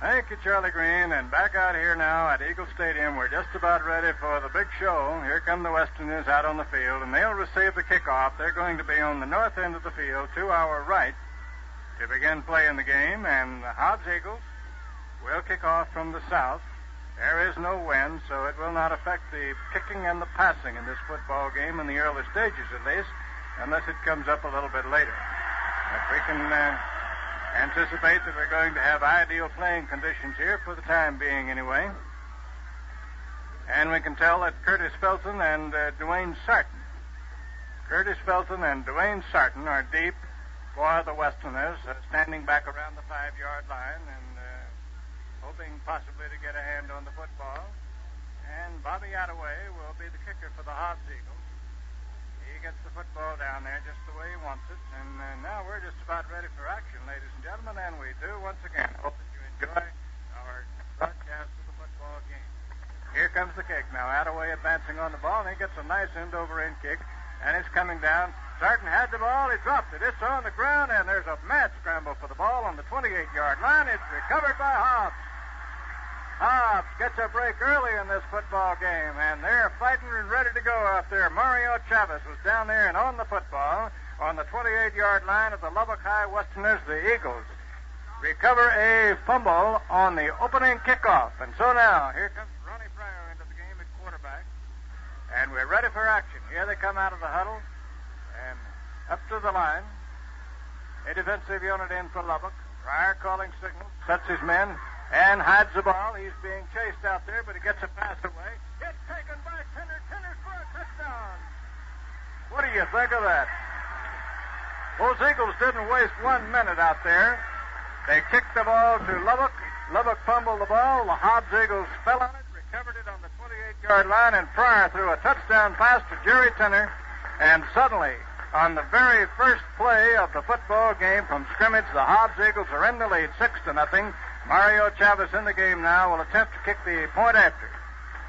Thank you, Charlie Green. And back out here now at Eagle Stadium, we're just about ready for the big show. Here come the Westerners out on the field, and they'll receive the kickoff. They're going to be on the north end of the field, to our right, to begin playing the game. And the Hobbs Eagles will kick off from the south. There is no wind, so it will not affect the kicking and the passing in this football game in the early stages, at least, unless it comes up a little bit later. But we can anticipate that we're going to have ideal playing conditions here for the time being, anyway. And we can tell that Curtis Felton and Dwayne Sarton. Curtis Felton and Dwayne Sarton are deep for the Westerners, standing back around the 5-yard line and hoping possibly to get a hand on the football. And Bobby Attaway will be the kicker for the Hobbs Eagles. He gets the football down there just the way he wants it. And now we're just about ready for action, ladies and gentlemen, and we do once again. Hope that you enjoy our broadcast of the football game. Here comes the kick now. Attaway advancing on the ball, and he gets a nice end-over-end kick, and it's coming down. Sarton had the ball. He dropped it. It's on the ground, and there's a mad scramble for the ball on the 28-yard line. It's recovered by Hobbs. Hobbs gets a break early in this football game, and they're fighting and ready to go out there. Mario Chavez was down there and on the football on the 28-yard line of the Lubbock High Westerners. The Eagles recover a fumble on the opening kickoff. And so now, here comes Ronnie Pryor into the game at quarterback, and we're ready for action. Here they come out of the huddle and up to the line. A defensive unit in for Lubbock. Pryor calling signal, sets his men, and hides the ball. He's being chased out there, but he gets a pass away. It's taken by Tenner. Tenner for a touchdown. What do you think of that? Those Eagles didn't waste 1 minute out there. They kicked the ball to Lubbock. Lubbock fumbled the ball. The Hobbs Eagles fell on it, recovered it on the 28-yard line, and Pryor threw a touchdown pass to Jerry Tenner. And suddenly, on the very first play of the football game from scrimmage, the Hobbs Eagles are in the lead, 6-0. Mario Chavez in the game now will attempt to kick the point after.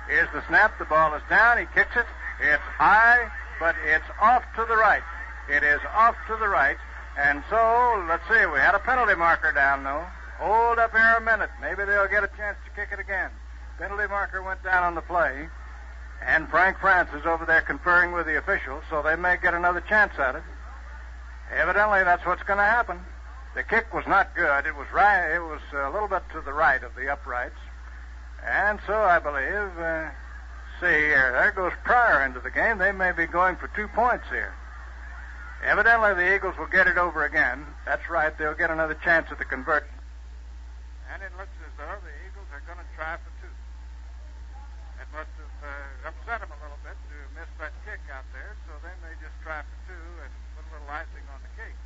Here's the snap. The ball is down. He kicks it. It's high, but it's off to the right. It is off to the right. And so, let's see. We had a penalty marker down, though. Hold up here a minute. Maybe they'll get a chance to kick it again. Penalty marker went down on the play. And Frank France is over there conferring with the officials, so they may get another chance at it. Evidently, that's what's going to happen. The kick was not good. It was right. It was a little bit to the right of the uprights. And so I believe, see here, there goes Pryor into the game. They may be going for 2 points here. Evidently, the Eagles will get it over again. That's right. They'll get another chance at the conversion. And it looks as though the Eagles are going to try for 2. It must have upset them a little bit to miss that kick out there, so they may just try for 2 and put a little icing on the cake.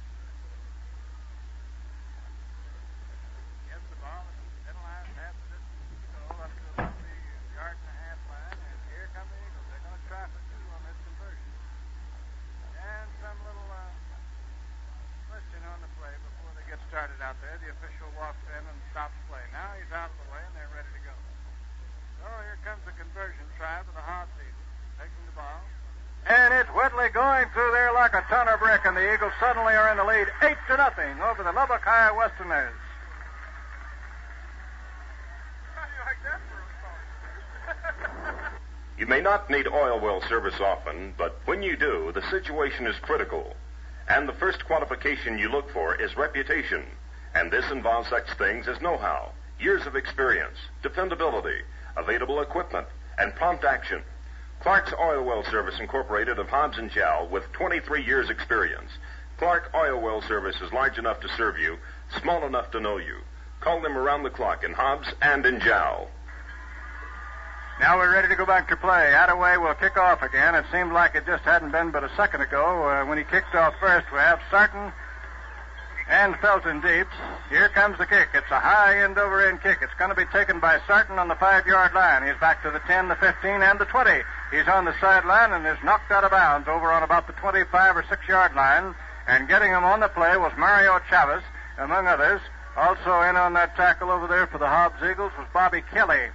Gets the ball at the middle line, passes it up to about the 1.5-yard line, and here come the Eagles. They're going to try for 2 on this conversion. And some little question on the play before they get started out there. The official walks in and stops play. Now he's out of the way, and they're ready to go. So here comes the conversion try for the Hobbs Eagles, taking the ball. And it's Whitley going through there like a ton of brick, and the Eagles suddenly are in the lead 8-0 over the Lubbock High Westerners. How do you like that for a call? You may not need oil well service often, but when you do, the situation is critical. And the first qualification you look for is reputation. And this involves such things as know-how, years of experience, dependability, available equipment, and prompt action. Clark's Oil Well Service Incorporated of Hobbs and Jowl with 23 years experience. Clark Oil Well Service is large enough to serve you, small enough to know you. Call them around the clock in Hobbs and in Jowl. Now we're ready to go back to play. Attaway will kick off again. It seemed like it just hadn't been but a second ago when he kicked off first. We have Sarton and Felton deep. Here comes the kick. It's a high end-over-end kick. It's going to be taken by Sarton on the 5-yard line. He's back to the 10, the 15, and the 20. He's on the sideline and is knocked out of bounds over on about the 25 or 6-yard line. And getting him on the play was Mario Chavez, among others. Also in on that tackle over there for the Hobbs Eagles was Bobby Kelly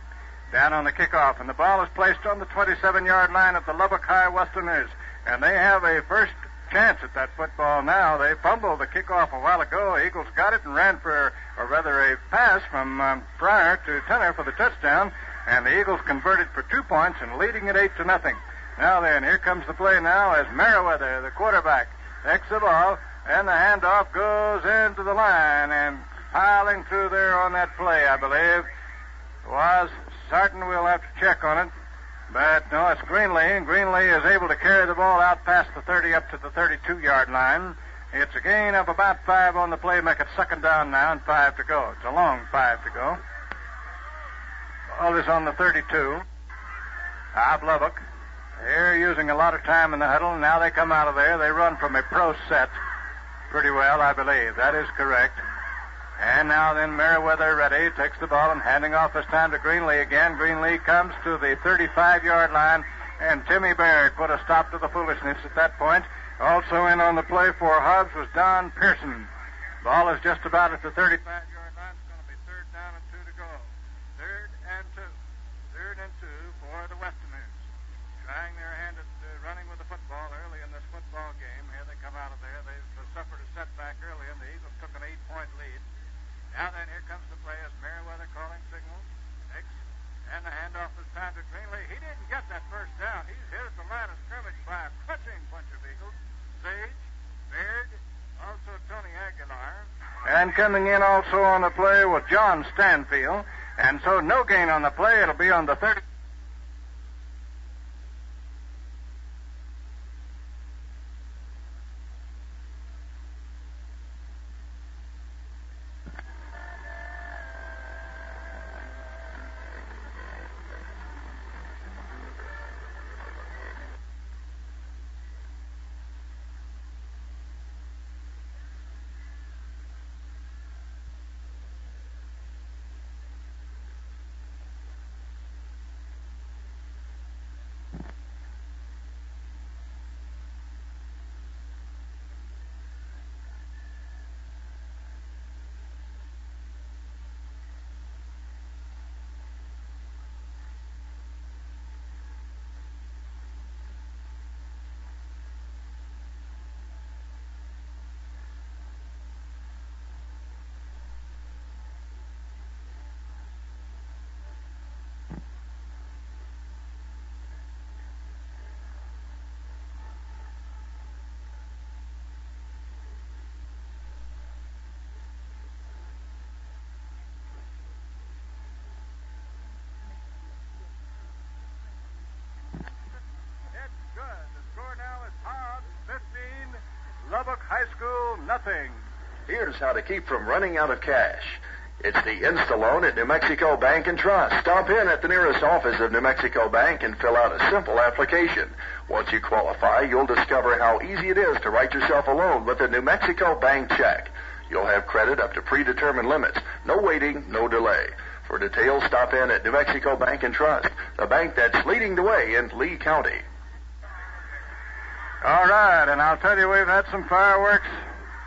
down on the kickoff. And the ball is placed on the 27-yard line of the Lubbock High Westerners. And they have a first chance at that football now. They fumbled the kickoff a while ago. Eagles got it and ran for, or rather a pass from Pryor to Tenner for the touchdown, and the Eagles converted for 2 points and leading it 8-0. Now then, here comes the play now as Merriweather, the quarterback, takes the ball, and the handoff goes into the line, and piling through there on that play, I believe, was Sarton. We'll have to check on it. But, no, it's Greenlee, and Greenlee is able to carry the ball out past the 30 up to the 32-yard line. It's a gain of about 5 on the play, make it second down now and 5 to go. It's a long 5 to go. Ball is on the 32. Hobbs Lubbock. They're using a lot of time in the huddle, and now they come out of there. They run from a pro set pretty well, I believe. That is correct. And now then Merriweather ready, takes the ball and handing off this time to Greenlee again. Greenlee comes to the 35-yard line, and Timmy Baird put a stop to the foolishness at that point. Also in on the play for Hobbs was Don Pearson. Ball is just about at the 35-yard line. It's going to be third down and 2 to go. Third and 2. Third and 2 for the Westerners. Trying their hand at running with the football early in this football game. Here they come out of there. They've suffered a setback early, and the Eagles took an 8-point lead. Now then, here comes the play as Merriweather calling signals. Takes, and the handoff is time to Greenlee. He didn't get that first down. He's hit at the line of scrimmage by a crunching bunch of Eagles. Sage, Baird, also Tony Aguilar. And coming in also on the play was John Stanfield. And so no gain on the play. It'll be on the 30. Lubbock High School, nothing. Here's how to keep from running out of cash. It's the Insta-Loan at New Mexico Bank and Trust. Stop in at the nearest office of New Mexico Bank and fill out a simple application. Once you qualify, you'll discover how easy it is to write yourself a loan with a New Mexico Bank check. You'll have credit up to predetermined limits. No waiting, no delay. For details, stop in at New Mexico Bank and Trust, the bank that's leading the way in Lee County. All right, and I'll tell you, we've had some fireworks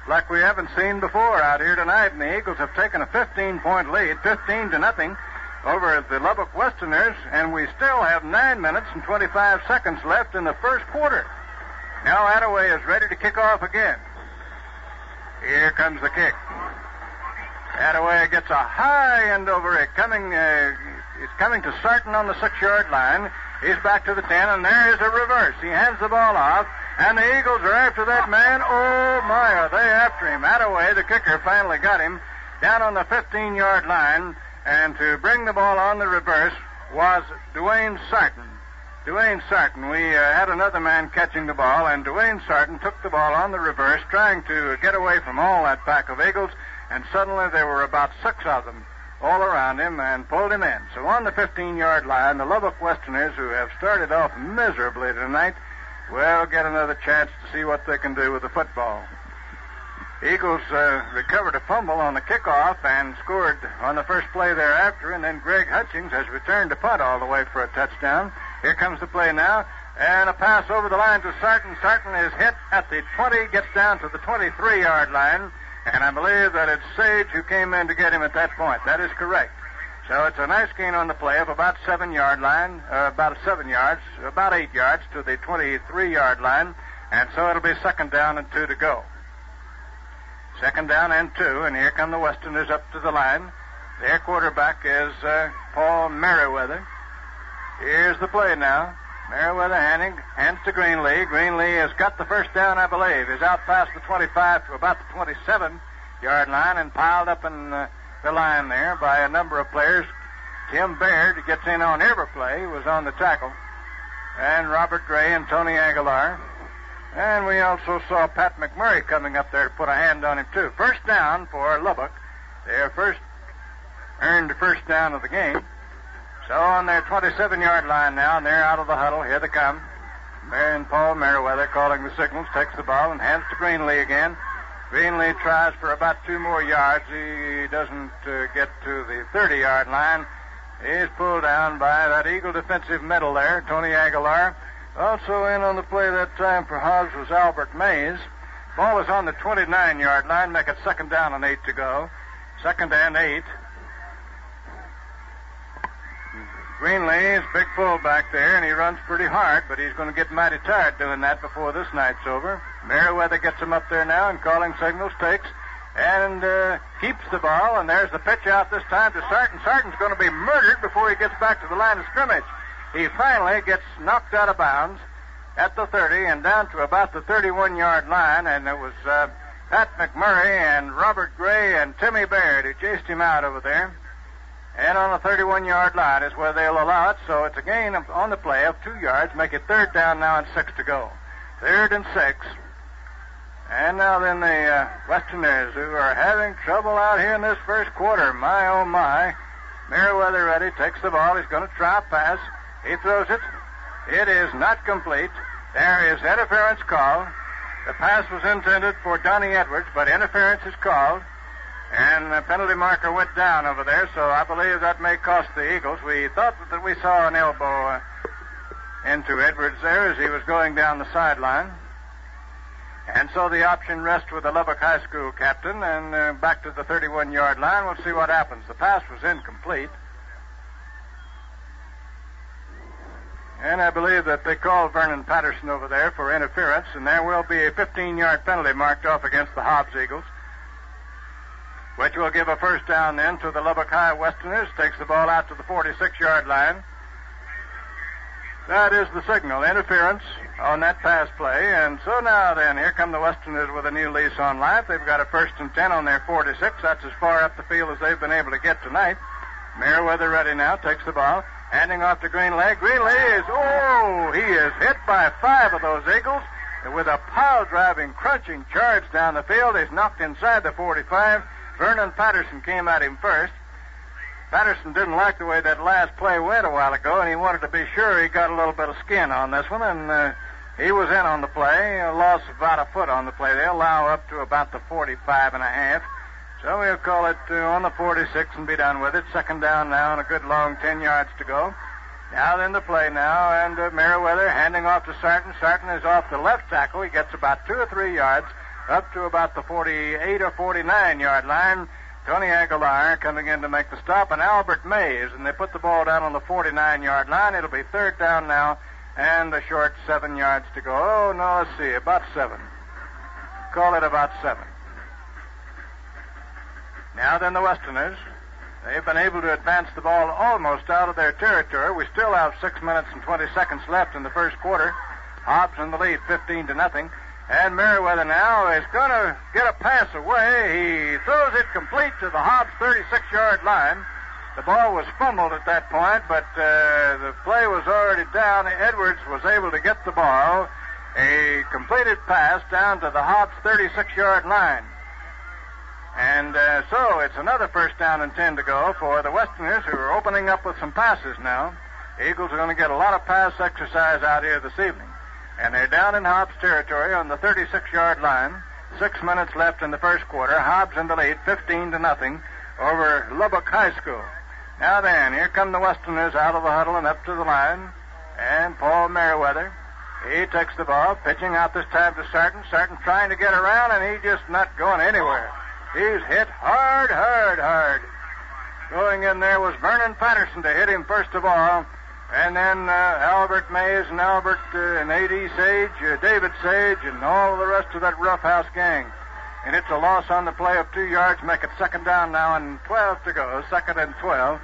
like we haven't seen before out here tonight, and the Eagles have taken a 15-point lead, 15-0, over the Lubbock Westerners, and we still have 9 minutes and 25 seconds left in the first quarter. Now Attaway is ready to kick off again. Here comes the kick. Attaway gets a high end over it, it's coming to Sarton on the 6-yard line. He's back to the 10, and there is a reverse. He hands the ball off, and the Eagles are after that man. Oh, my, are they after him. Attaway, the kicker, finally got him down on the 15-yard line, and to bring the ball on the reverse was Dwayne Sarton. Dwayne Sarton. We had another man catching the ball, and Dwayne Sarton took the ball on the reverse, trying to get away from all that pack of Eagles, and suddenly there were about 6 of them all around him and pulled him in. So on the 15-yard line, the Lubbock Westerners, who have started off miserably tonight, will get another chance to see what they can do with the football. Eagles recovered a fumble on the kickoff and scored on the first play thereafter, and then Greg Hutchings has returned to punt all the way for a touchdown. Here comes the play now, and a pass over the line to Sarton. Sarton is hit at the 20, gets down to the 23-yard line, and I believe that it's Sage who came in to get him at that point. That is correct. So it's a nice gain on the play of about 7 yards, about 8 yards to the 23-yard line. And so it'll be 2nd down and 2 to go. 2nd down and 2, and here come the Westerners up to the line. Their quarterback is Paul Merriweather. Here's the play now. Merriweather hands to Greenlee. Greenlee has got the first down, I believe. He's out past the 25 to about the 27-yard line and piled up in the line there by a number of players. Tim Baird gets in on every play, was on the tackle. And Robert Gray and Tony Aguilar. And we also saw Pat McMurray coming up there to put a hand on him, too. First down for Lubbock. Their earned first down of the game. So on their 27-yard line now, and they're out of the huddle. Here they come. And Paul Merriweather calling the signals, takes the ball and hands to Greenlee again. Greenlee tries for about 2 more yards. He doesn't get to the 30-yard line. He's pulled down by that Eagle defensive middle there, Tony Aguilar. Also in on the play that time for Hobbs was Albert Mays. Ball is on the 29-yard line, make it 2nd down and 8 to go. 2nd and 8. Greenlee is big fullback there, and he runs pretty hard, but he's going to get mighty tired doing that before this night's over. Merriweather gets him up there now and calling signals, takes and keeps the ball, and there's the pitch out this time to Sarton. Sarton's going to be murdered before he gets back to the line of scrimmage. He finally gets knocked out of bounds at the 30 and down to about the 31-yard line, and it was Pat McMurray and Robert Gray and Timmy Baird who chased him out over there. And on the 31-yard line is where they'll allow it, so it's a gain on the play of 2 yards, make it 3rd down now and 6 to go. 3rd and 6. And now then the Westerners, who are having trouble out here in this first quarter. My, oh, my. Merriweather ready, takes the ball. He's going to try a pass. He throws it. It is not complete. There is interference called. The pass was intended for Donnie Edwards, but interference is called. And the penalty marker went down over there, so I believe that may cost the Eagles. We thought that we saw an elbow into Edwards there as he was going down the sideline. And so the option rests with the Lubbock High School captain, and back to the 31-yard line. We'll see what happens. The pass was incomplete. And I believe that they called Vernon Patterson over there for interference, and there will be a 15-yard penalty marked off against the Hobbs Eagles, which will give a first down then to the Lubbock High Westerners. Takes the ball out to the 46-yard line. That is the signal, interference on that pass play. And so now then, here come the Westerners with a new lease on life. They've got a 1st and 10 on their 46. That's as far up the field as they've been able to get tonight. Merriweather ready now, takes the ball, handing off to Greenlee. Greenlee he is hit by 5 of those Eagles with a pile-driving, crunching charge down the field. He's knocked inside the 45. Vernon Patterson came at him first. Patterson didn't like the way that last play went a while ago, and he wanted to be sure he got a little bit of skin on this one, and he was in on the play. A loss of about a foot on the play. They'll allow up to about the 45 and a half. So we'll call it on the 46 and be done with it. 2nd down now and a good long 10 yards to go. Now then the play now, and Merriweather handing off to Sarton. Sarton is off the left tackle. He gets about 2 or 3 yards up to about the 48 or 49-yard line. Tony Aguilar coming in to make the stop, and Albert Mays, and they put the ball down on the 49-yard line. It'll be 3rd down now, and a short 7 yards to go. Oh, no, let's see, about 7. Call it about 7. Now then the Westerners, they've been able to advance the ball almost out of their territory. We still have 6 minutes and 20 seconds left in the first quarter. Hobbs in the lead, 15-0. And Merriweather now is going to get a pass away. He throws it complete to the Hobbs 36-yard line. The ball was fumbled at that point, but the play was already down. Edwards was able to get the ball. A completed pass down to the Hobbs 36-yard line. And so it's another 1st down and 10 to go for the Westerners, who are opening up with some passes now. The Eagles are going to get a lot of pass exercise out here this evening. And they're down in Hobbs territory on the 36-yard line. 6 minutes left in the first quarter. Hobbs in the lead, 15-0 over Lubbock High School. Now then, here come the Westerners out of the huddle and up to the line. And Paul Merriweather, he takes the ball, pitching out this time to Sarton. Sarton trying to get around, and he's just not going anywhere. He's hit hard. Going in there was Vernon Patterson to hit him first of all. And then Albert Mays and and A.D. Sage, David Sage, and all of the rest of that roughhouse gang. And it's a loss on the play of 2 yards, make it second down now and 12 to go, second and 12.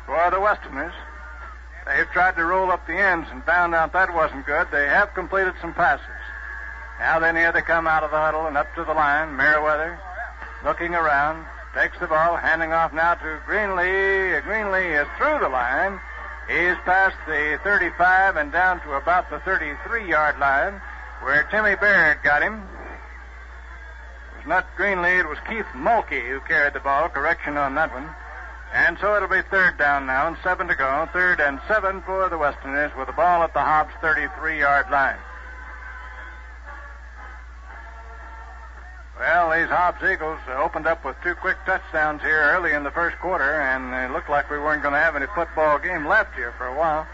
For the Westerners, they've tried to roll up the ends and found out that wasn't good. They have completed some passes. Now then here they come out of the huddle and up to the line. Merriweather looking around, takes the ball, handing off now to Greenlee. Greenlee is through the line. He's past the 35 and down to about the 33-yard line, where Timmy Baird got him. It was not Greenlee, it was Keith Mulkey who carried the ball. Correction on that one. And so it'll be third down now and 7 to go. 3rd and 7 for the Westerners with the ball at the Hobbs 33-yard line. Well, these Hobbs Eagles opened up with 2 quick touchdowns here early in the first quarter, and it looked like we weren't going to have any football game left here for a while.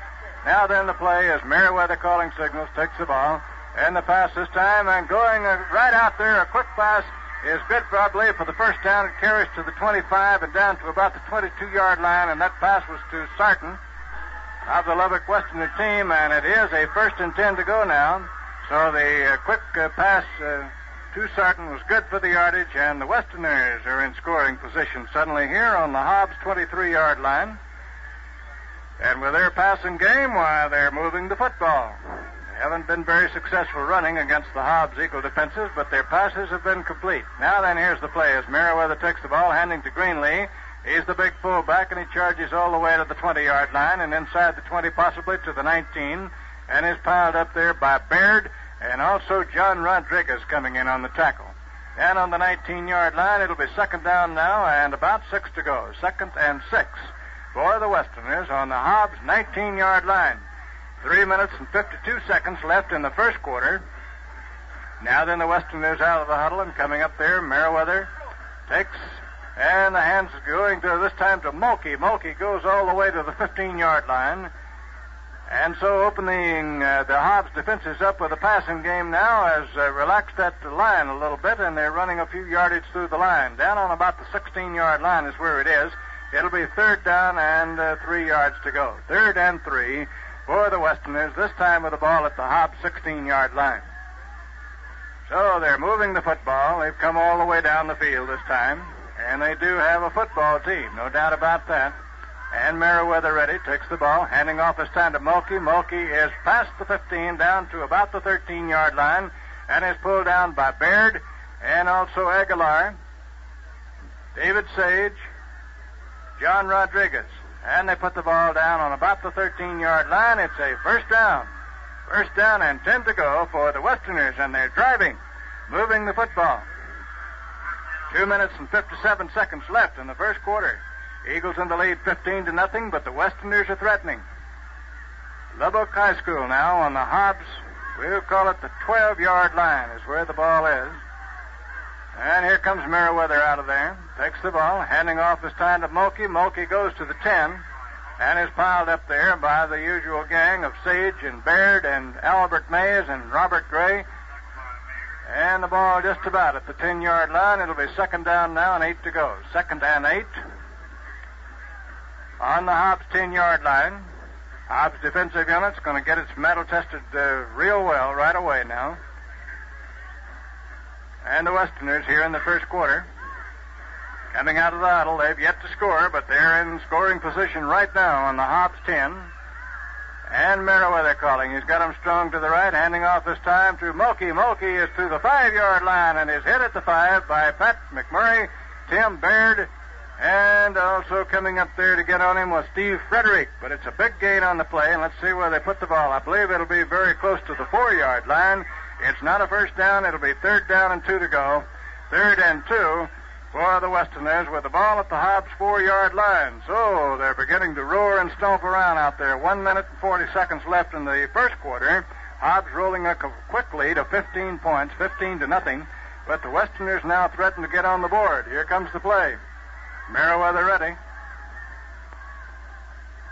Now then the play is Merriweather calling signals, takes the ball, and the pass this time, and going right out there, a quick pass is good probably for the first down. It carries to the 25 and down to about the 22-yard line, and that pass was to Sarton of the Lubbock Westerner team, and it is a 1st and 10 to go now. So the quick pass to Sarton was good for the yardage, and the Westerners are in scoring position suddenly here on the Hobbs 23-yard line. And with their passing game, why, they're moving the football. They haven't been very successful running against the Hobbs Eagle defenses, but their passes have been complete. Now then, here's the play as Merriweather takes the ball, handing to Greenlee. He's the big fullback, and he charges all the way to the 20-yard line, and inside the 20, possibly to the 19, and is piled up there by Baird, and also John Rodriguez coming in on the tackle. And on the 19-yard line, it'll be second down now and about 6 to go. 2nd and 6 for the Westerners on the Hobbs 19-yard line. 3 minutes and 52 seconds left in the first quarter. Now then the Westerners out of the huddle and coming up there. Merriweather takes, and the hands going to this time to Mulkey. Mulkey goes all the way to the 15-yard line. And so opening the Hobbs defenses up with a passing game now has relaxed that line a little bit, and they're running a few yardage through the line. Down on about the 16-yard line is where it is. It'll be third down and 3 yards to go. 3rd and 3 for the Westerners, this time with the ball at the Hobbs 16-yard line. So they're moving the football. They've come all the way down the field this time, and they do have a football team, no doubt about that. And Merriweather ready, takes the ball, handing off his time to Mulkey. Mulkey is past the 15, down to about the 13-yard line, and is pulled down by Baird and also Aguilar, David Sage, John Rodriguez. And they put the ball down on about the 13-yard line. It's a first down. First down and 10 to go for the Westerners, and they're driving, moving the football. 2 minutes and 57 seconds left in the first quarter. Eagles in the lead 15-0, but the Westerners are threatening. Lubbock High School now on the Hobbs, we'll call it the 12-yard line is where the ball is. And here comes Merriweather out of there. Takes the ball, handing off his time to Mulkey. Mulkey goes to the 10 and is piled up there by the usual gang of Sage and Baird and Albert Mays and Robert Gray. And the ball just about at the 10-yard line. It'll be second down now and 8 to go. 2nd and 8 on the Hobbs 10-yard line. Hobbs defensive unit's going to get its metal tested real well right away now. And the Westerners here in the first quarter, coming out of the huddle, they've yet to score, but they're in scoring position right now on the Hobbs 10. And Merriweather calling. He's got him strong to the right, handing off this time to Mulkey. Mulkey is to the 5-yard line and is hit at the 5 by Pat McMurray, Tim Baird, and also coming up there to get on him was Steve Frederick. But it's a big gain on the play, and let's see where they put the ball. I believe it'll be very close to the 4-yard line. It's not a first down. It'll be third down and 2 to go. 3rd and 2 for the Westerners with the ball at the Hobbs 4-yard line. So they're beginning to roar and stomp around out there. 1 minute and 40 seconds left in the first quarter. Hobbs rolling a quick lead of 15 points, 15-0. But the Westerners now threaten to get on the board. Here comes the play. Merriweather ready.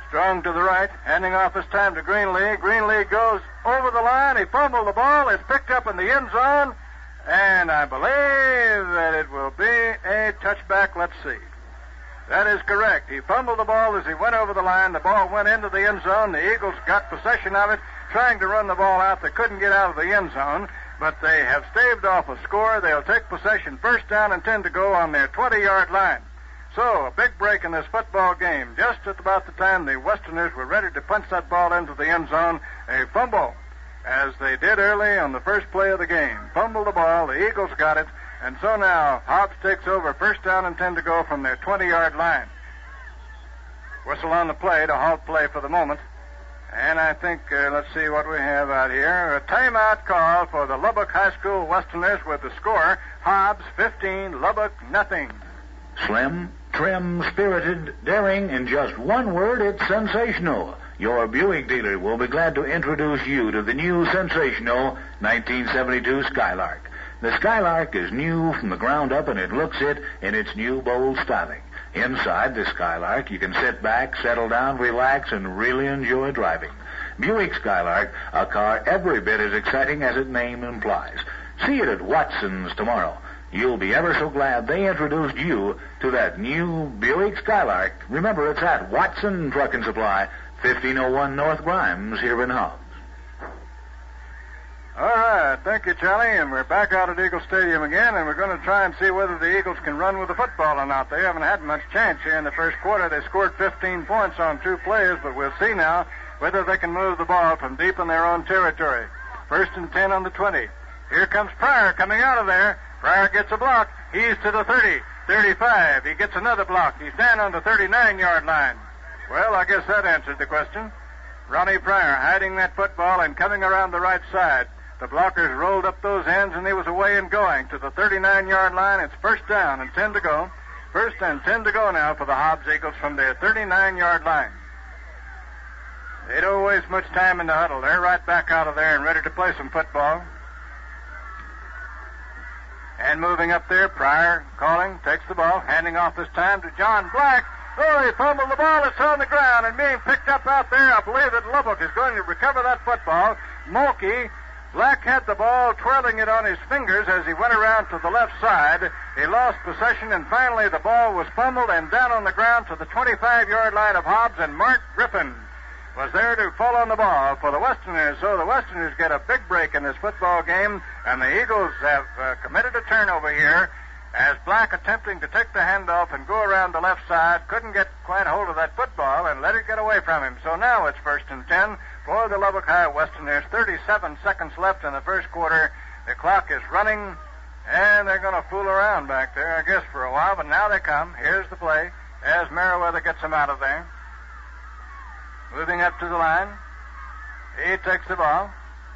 Strong to the right, handing off his time to Greenlee. Greenlee goes over the line. He fumbled the ball. It's picked up in the end zone. And I believe that it will be a touchback. Let's see. That is correct. He fumbled the ball as he went over the line. The ball went into the end zone. The Eagles got possession of it, trying to run the ball out. They couldn't get out of the end zone, but they have staved off a score. They'll take possession first down and 10 to go on their 20-yard line. So, a big break in this football game. Just at about the time the Westerners were ready to punch that ball into the end zone, a fumble, as they did early on the first play of the game. Fumbled the ball. The Eagles got it. And so now Hobbs takes over, first down and 10 to go from their 20-yard line. Whistle on the play to halt play for the moment. And I think, let's see what we have out here. A timeout call for the Lubbock High School Westerners with the score, Hobbs 15, Lubbock nothing. Slim, trim, spirited, daring, in just one word, it's sensational. Your Buick dealer will be glad to introduce you to the new sensational 1972 Skylark. The Skylark is new from the ground up, and it looks it in its new bold styling. Inside the Skylark, you can sit back, settle down, relax, and really enjoy driving. Buick Skylark, a car every bit as exciting as its name implies. See it at Watson's tomorrow. You'll be ever so glad they introduced you to that new Buick Skylark. Remember, it's at Watson Truck and Supply, 1501 North Grimes, here in Hobbs. All right, thank you, Charlie, and we're back out at Eagle Stadium again, and we're going to try and see whether the Eagles can run with the football or not. They haven't had much chance here in the first quarter. They scored 15 points on 2 plays, but we'll see now whether they can move the ball from deep in their own territory. First and 10 on the 20. Here comes Pryor coming out of there. Pryor gets a block. He's to the 30, 35. He gets another block. He's down on the 39-yard line. Well, I guess that answered the question. Ronnie Pryor hiding that football and coming around the right side. The blockers rolled up those ends, and he was away and going to the 39-yard line. It's first down and 10 to go. First and 10 to go now for the Hobbs Eagles from their 39-yard line. They don't waste much time in the huddle. They're right back out of there and ready to play some football. And moving up there, Pryor calling, takes the ball, handing off this time to John Black. Oh, he fumbled the ball. It's on the ground and being picked up out there. I believe that Lubbock is going to recover that football. Mulkey. Black had the ball, twirling it on his fingers as he went around to the left side. He lost possession, and finally the ball was fumbled and down on the ground to the 25-yard line of Hobbs, and Mark Griffin was there to fall on the ball for the Westerners. So the Westerners get a big break in this football game, and the Eagles have committed a turnover here as Black, attempting to take the handoff and go around the left side, couldn't get quite hold of that football and let it get away from him. So now it's first and 10 for the Lubbock High Westerners. 37 seconds left in the first quarter. The clock is running, and they're going to fool around back there, I guess, for a while. But now they come. Here's the play as Merriweather gets him out of there. Moving up to the line. He takes the ball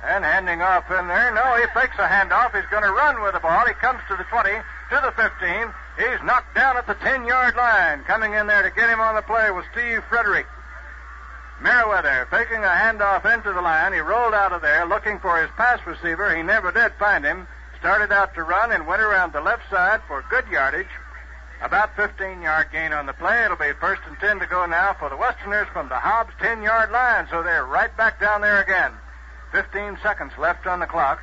and handing off in there. No, he fakes a handoff. He's going to run with the ball. He comes to the 20, to the 15. He's knocked down at the 10-yard line. Coming in there to get him on the play was Steve Frederick. Merriweather faking a handoff into the line. He rolled out of there looking for his pass receiver. He never did find him. Started out to run and went around the left side for good yardage. About 15-yard gain on the play. It'll be first and 10 to go now for the Westerners from the Hobbs 10-yard line. So they're right back down there again. 15 seconds left on the clock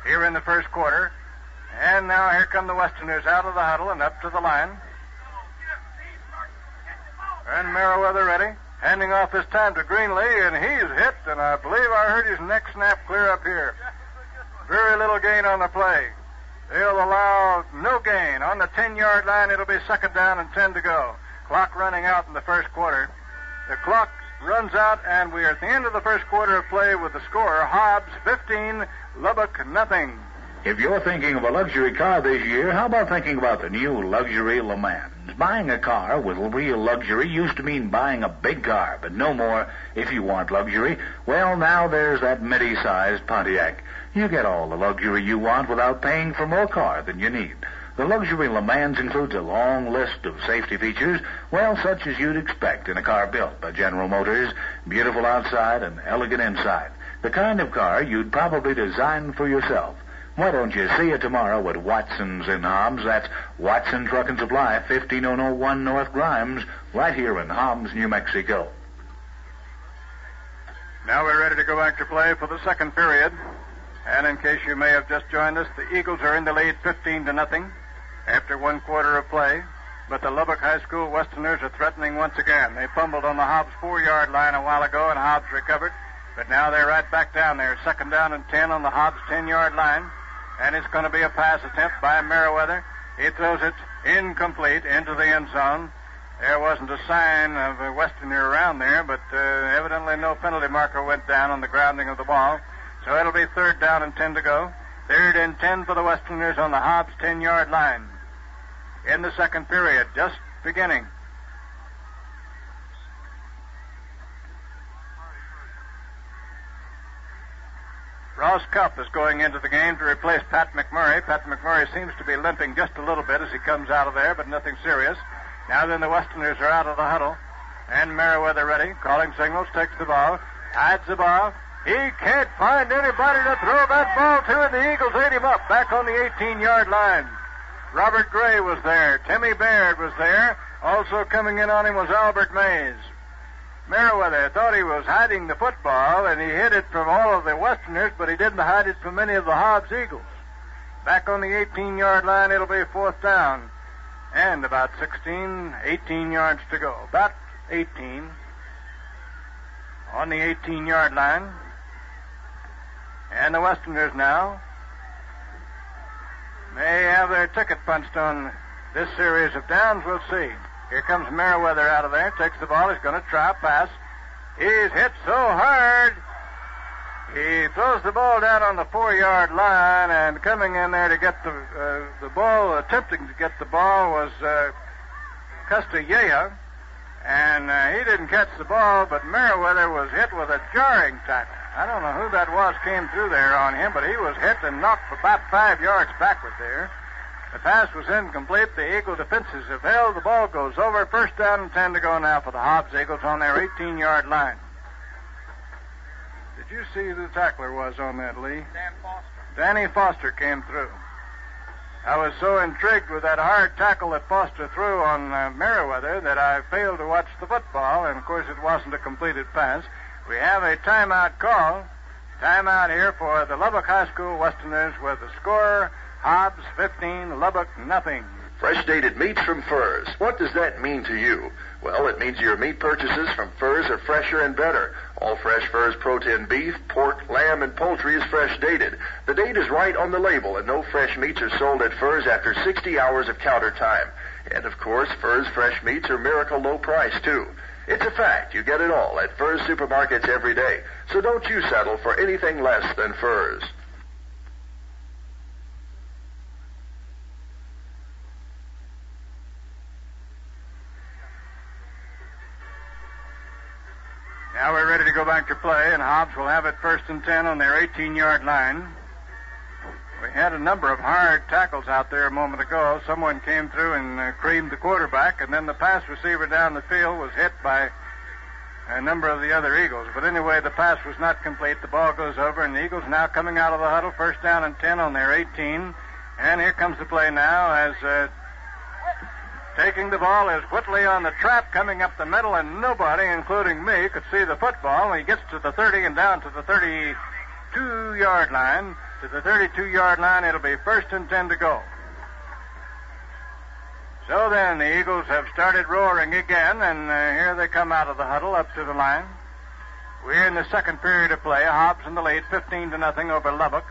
here in the first quarter. And now here come the Westerners out of the huddle and up to the line. And Merriweather ready. Handing off this time to Greenlee, and he's hit, and I believe I heard his neck snap clear up here. Very little gain on the play. They'll allow no gain. On the 10-yard line, it'll be second down and 10 to go. Clock running out in the first quarter. The clock runs out, and we are at the end of the first quarter of play with the score, Hobbs 15, Lubbock nothing. If you're thinking of a luxury car this year, how about thinking about the new luxury Le Mans? Buying a car with real luxury used to mean buying a big car, but no more if you want luxury. Well, now there's that midi-sized Pontiac. You get all the luxury you want without paying for more car than you need. The luxury Le Mans includes a long list of safety features, well, such as you'd expect in a car built by General Motors, beautiful outside and elegant inside. The kind of car you'd probably design for yourself. Why don't you see it tomorrow at Watson's in Hobbs? That's Watson Truck and Supply, 15001 North Grimes, right here in Hobbs, New Mexico. Now we're ready to go back to play for the second period. And in case you may have just joined us, the Eagles are in the lead 15-0 after one quarter of play. But the Lubbock High School Westerners are threatening once again. They fumbled on the Hobbs 4-yard line a while ago, and Hobbs recovered. But now they're right back down there. 2nd down and 10 on the Hobbs 10-yard line. And it's going to be a pass attempt by Merriweather. He throws it incomplete into the end zone. There wasn't a sign of a Westerner around there, but evidently no penalty marker went down on the grounding of the ball. So it'll be 3rd down and 10 to go. 3rd and 10 for the Westerners on the Hobbs 10-yard line. In the second period, just beginning. Ross Cupp is going into the game to replace Pat McMurray. Pat McMurray seems to be limping just a little bit as he comes out of there, but nothing serious. Now then the Westerners are out of the huddle. And Merriweather ready, calling signals, takes the ball, hides the ball. He can't find anybody to throw that ball to, and the Eagles ate him up back on the 18-yard line. Robert Gray was there. Timmy Baird was there. Also coming in on him was Albert Mays. Merriweather thought he was hiding the football, and he hid it from all of the Westerners, but he didn't hide it from any of the Hobbs Eagles. Back on the 18-yard line, it'll be 4th down. And about 18 yards to go. About 18 on the 18-yard line. And the Westerners now may have their ticket punched on this series of downs. We'll see. Here comes Merriweather out of there, takes the ball, he's going to try a pass. He's hit so hard, he throws the ball down on the 4-yard line, and coming in there to get the ball, attempting to get the ball was Castilleja, and he didn't catch the ball, but Merriweather was hit with a jarring tackle. I don't know who that was came through there on him, but he was hit and knocked about 5 yards backward there. The pass was incomplete. The Eagle defenses have held. The ball goes over. 1st down and 10 to go now for the Hobbs Eagles on their 18-yard line. Did you see who the tackler was on that, Lee? Dan Foster. Danny Foster came through. I was so intrigued with that hard tackle that Foster threw on Merriweather that I failed to watch the football, and of course it wasn't a completed pass. We have a timeout call. Timeout here for the Lubbock High School Westerners with the score, Hobbs 15, Lubbock nothing. Fresh dated meats from Furs. What does that mean to you? Well, it means your meat purchases from Furs are fresher and better. All fresh Furs protein beef, pork, lamb, and poultry is fresh dated. The date is right on the label, and no fresh meats are sold at Furs after 60 hours of counter time. And, of course, Furs fresh meats are miracle low price, too. It's a fact. You get it all at Furs supermarkets every day. So don't you settle for anything less than Furs. Now we're ready to go back to play, and Hobbs will have it 1st and 10 on their 18-yard line. We had a number of hard tackles out there a moment ago. Someone came through and creamed the quarterback, and then the pass receiver down the field was hit by a number of the other Eagles. But anyway, the pass was not complete. The ball goes over, and the Eagles now coming out of the huddle, 1st down and 10 on their 18. And here comes the play now as taking the ball is Whitley on the trap, coming up the middle, and nobody, including me, could see the football. When he gets to the 30 and down to the 32-yard line, to the 32-yard line, it'll be 1st and 10 to go. So then, the Eagles have started roaring again, and here they come out of the huddle up to the line. We're in the second period of play. Hobbs in the lead, 15-0 over Lubbock.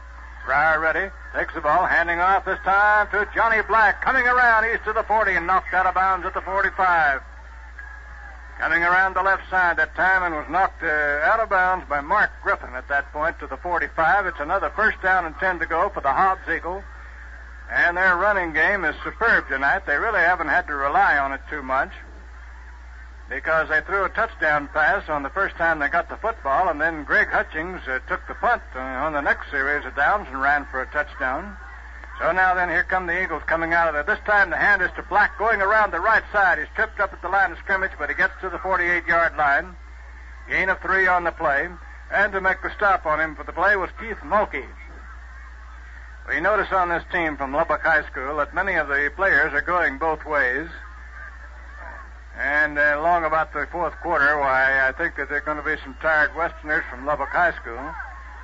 Fryer ready, takes the ball, handing off this time to Johnny Black, coming around east to the 40 and knocked out of bounds at the 45. Coming around the left side that time and was knocked out of bounds by Mark Griffin at that point to the 45. It's another 1st down and 10 to go for the Hobbs Eagles. And their running game is superb tonight. They really haven't had to rely on it too much because they threw a touchdown pass on the first time they got the football, and then Greg Hutchings took the punt on the next series of downs and ran for a touchdown. So now then, here come the Eagles coming out of there. This time the hand is to Black going around the right side. He's tripped up at the line of scrimmage, but he gets to the 48-yard line. Gain of 3 on the play. And to make the stop on him for the play was Keith Mulkey. We notice on this team from Lubbock High School that many of the players are going both ways. And along about the 4th quarter, why, I think that there are going to be some tired Westerners from Lubbock High School.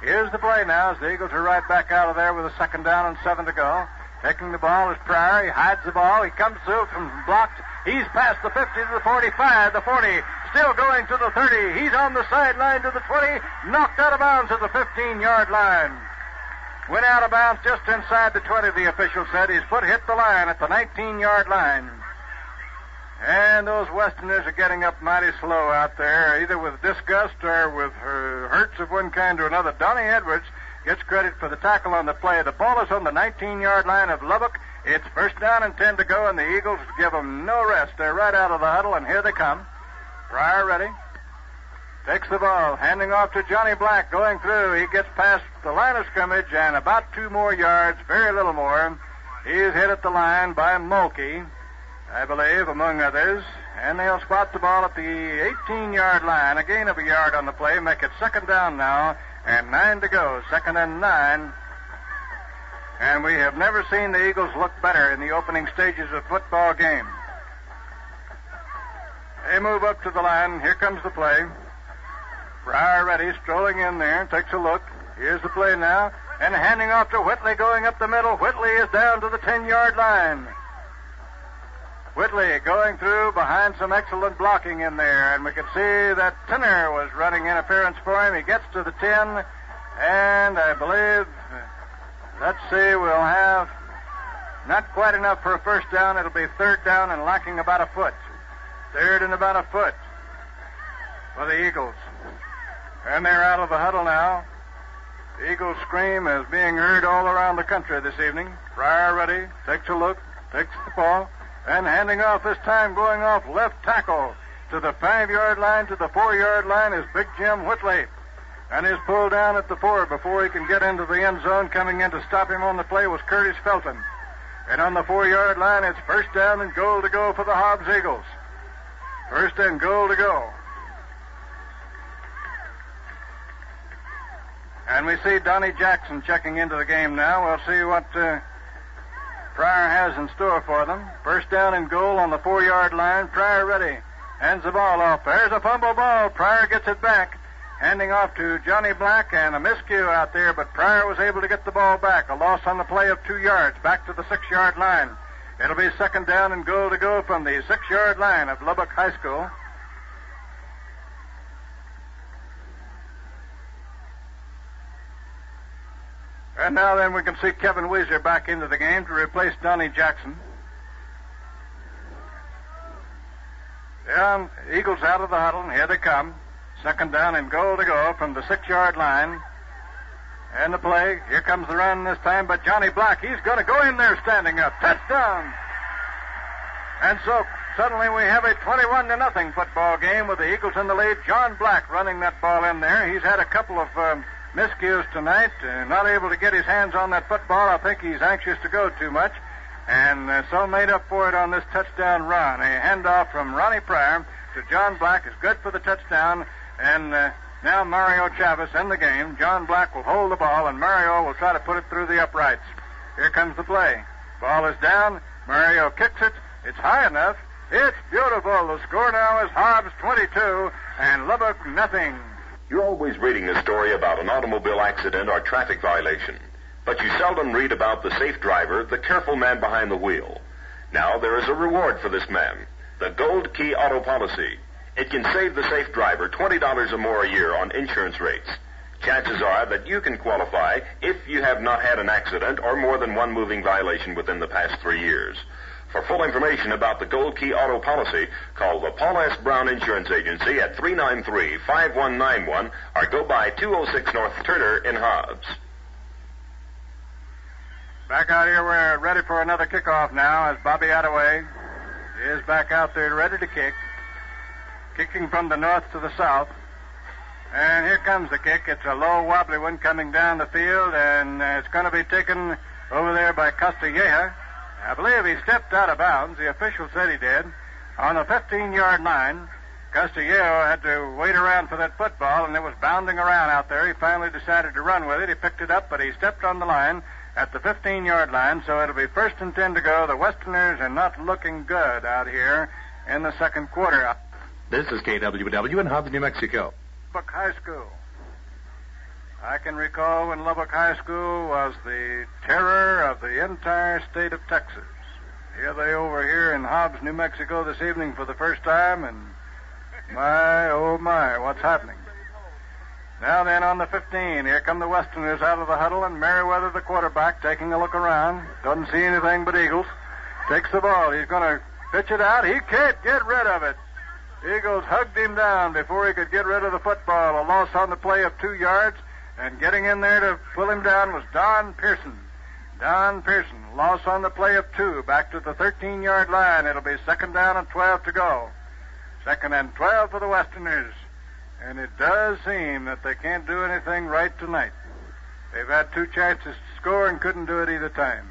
Here's the play now as the Eagles are right back out of there with a 2nd down and 7 to go. Taking the ball is Pryor. He hides the ball. He comes through from blocked. He's past the 50 to the 45, the 40. Still going to the 30. He's on the sideline to the 20. Knocked out of bounds at the 15-yard line. Went out of bounds just inside the 20, the official said. His foot hit the line at the 19-yard line. And those Westerners are getting up mighty slow out there, either with disgust or with hurts of one kind or another. Donnie Edwards gets credit for the tackle on the play. The ball is on the 19-yard line of Lubbock. It's first down and 10 to go, and the Eagles give them no rest. They're right out of the huddle, and here they come. Pryor ready. Takes the ball, handing off to Johnny Black, going through. He gets past the line of scrimmage and about 2 more yards, very little more. He's hit at the line by Mulkey, I believe, among others. And they'll spot the ball at the 18-yard line. A gain of a yard on the play. Make it second down now, and 9 to go. 2nd and 9. And we have never seen the Eagles look better in the opening stages of football game. They move up to the line. Here comes the play. Pryor ready, strolling in there, takes a look. Here's the play now, and handing off to Whitley going up the middle. Whitley is down to the 10-yard line. Whitley going through behind some excellent blocking in there, and we can see that Tinner was running interference for him. He gets to the 10, and I believe, let's see, we'll have not quite enough for a first down. It'll be 3rd down and lacking about a foot. 3rd and about a foot for the Eagles. And they're out of the huddle now. The Eagles' scream is being heard all around the country this evening. Pryor ready, takes a look, takes the ball, and handing off this time, going off left tackle to the 5-yard line, to the 4-yard line is Big Jim Whitley. And is pulled down at the 4 before he can get into the end zone. Coming in to stop him on the play was Curtis Felton. And on the 4-yard line, it's first down and goal to go for the Hobbs Eagles. First and goal to go. And we see Donnie Jackson checking into the game now. We'll see what Pryor has in store for them. First down and goal on the 4-yard line. Pryor ready. Hands the ball off. There's a fumble ball. Pryor gets it back. Handing off to Johnny Black, and a miscue out there, but Pryor was able to get the ball back. A loss on the play of 2 yards, back to the 6-yard line. It'll be second down and goal to go from the 6-yard line of Lubbock High School. And now then we can see Kevin Weezer back into the game to replace Donnie Jackson. Yeah, Eagles out of the huddle, and here they come. Second down and goal to go from the 6-yard line. And the play. Here comes the run this time by Johnny Black. He's going to go in there standing up. Touchdown! And so suddenly we have a 21-0 football game with the Eagles in the lead. John Black running that ball in there. He's had a couple of miscues tonight. Not able to get his hands on that football. I think he's anxious to go too much. And so made up for it on this touchdown run. A handoff from Ronnie Pryor to John Black is good for the touchdown. And now Mario Chavez in the game. John Black will hold the ball, and Mario will try to put it through the uprights. Here comes the play. Ball is down. Mario kicks it. It's high enough. It's beautiful. The score now is Hobbs 22 and Lubbock nothing. You're always reading a story about an automobile accident or traffic violation, but you seldom read about the safe driver, the careful man behind the wheel. Now there is a reward for this man, the Gold Key Auto Policy. It can save the safe driver $20 or more a year on insurance rates. Chances are that you can qualify if you have not had an accident or more than one moving violation within the past 3 years. For full information about the Gold Key Auto Policy, call the Paul S. Brown Insurance Agency at 393-5191 or go by 206 North Turner in Hobbs. Back out here, we're ready for another kickoff now as Bobby Attaway is back out there ready to kick. Kicking from the north to the south. And here comes the kick. It's a low, wobbly one coming down the field, and it's going to be taken over there by Castilleja. I believe he stepped out of bounds. The official said he did. On the 15-yard line, Castilleja had to wait around for that football, and it was bounding around out there. He finally decided to run with it. He picked it up, but he stepped on the line at the 15-yard line, so it'll be first and 10 to go. The Westerners are not looking good out here in the second quarter. This is KWW in Hobbs, New Mexico. Lubbock High School. I can recall when Lubbock High School was the terror of the entire state of Texas. Here they over here in Hobbs, New Mexico this evening for the first time, and my, oh my, what's happening? Now then, on the 15, here come the Westerners out of the huddle, and Merriweather, the quarterback, taking a look around. Doesn't see anything but Eagles. Takes the ball. He's going to pitch it out. He can't get rid of it. Eagles hugged him down before he could get rid of the football. A loss on the play of 2 yards, and getting in there to pull him down was Don Pearson. Don Pearson, loss on the play of 2, back to the 13-yard line. It'll be 2nd down and 12 to go. 2nd and 12 for the Westerners. And it does seem that they can't do anything right tonight. They've had 2 chances to score and couldn't do it either time.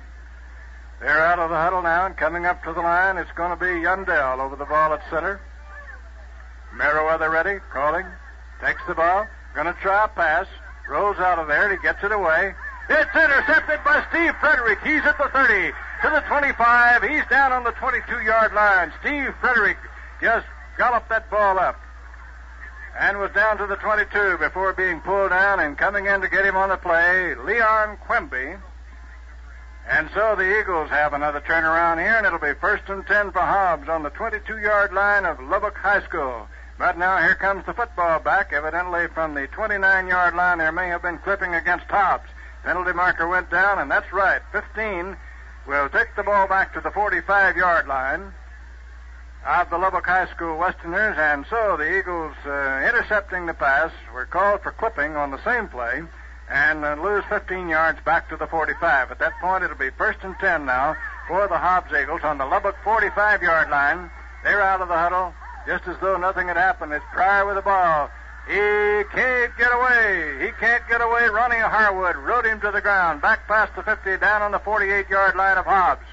They're out of the huddle now, and coming up to the line, it's going to be Yundell over the ball at center. Merriweather ready, calling, takes the ball, going to try a pass, rolls out of there, and he gets it away. It's intercepted by Steve Frederick. He's at the 30, to the 25. He's down on the 22-yard line. Steve Frederick just galloped that ball up and was down to the 22 before being pulled down, and coming in to get him on the play, Leon Quimby. And so the Eagles have another turnaround here, and it'll be 1st and 10 for Hobbs on the 22-yard line of Lubbock High School. But now here comes the football back. Evidently from the 29-yard line there may have been clipping against Hobbs. Penalty marker went down, and that's right. 15 will take the ball back to the 45-yard line of the Lubbock High School Westerners, and so the Eagles intercepting the pass were called for clipping on the same play and lose 15 yards back to the 45. At that point, it'll be 1st and 10 now for the Hobbs Eagles on the Lubbock 45-yard line. They're out of the huddle just as though nothing had happened. It's Pryor with the ball. He can't get away. He can't get away. Ronnie Harwood rode him to the ground, back past the 50, down on the 48-yard line of Hobbs.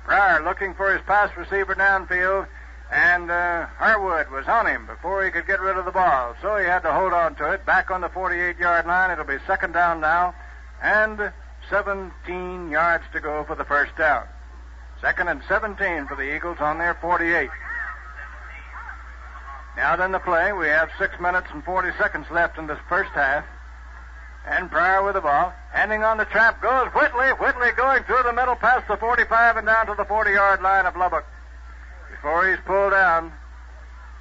Pryor looking for his pass receiver downfield, and Harwood was on him before he could get rid of the ball. So he had to hold on to it. Back on the 48-yard line. It'll be 2nd down now, and 17 yards to go for the first down. 2nd and 17 for the Eagles on their 48. Now then the play. We have 6 minutes and 40 seconds left in this first half. And Pryor with the ball. Handing on the trap goes Whitley. Whitley going through the middle past the 45 and down to the 40-yard line of Lubbock. Before he's pulled down,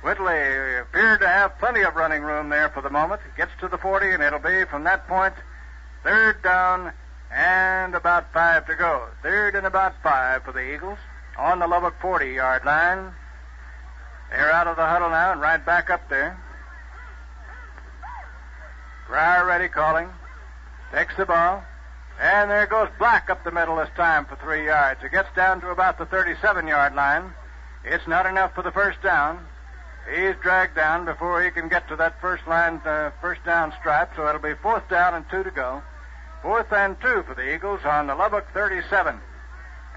Whitley appeared to have plenty of running room there for the moment. Gets to the 40, and it'll be from that point 3rd down and about 5 to go. 3rd and about 5 for the Eagles on the Lubbock 40-yard line. They're out of the huddle now and right back up there. Pryor ready, calling. Takes the ball. And there goes Black up the middle this time for 3 yards. It gets down to about the 37-yard line. It's not enough for the first down. He's dragged down before he can get to that first down stripe, so it'll be 4th down and 2 to go. 4th and 2 for the Eagles on the Lubbock 37.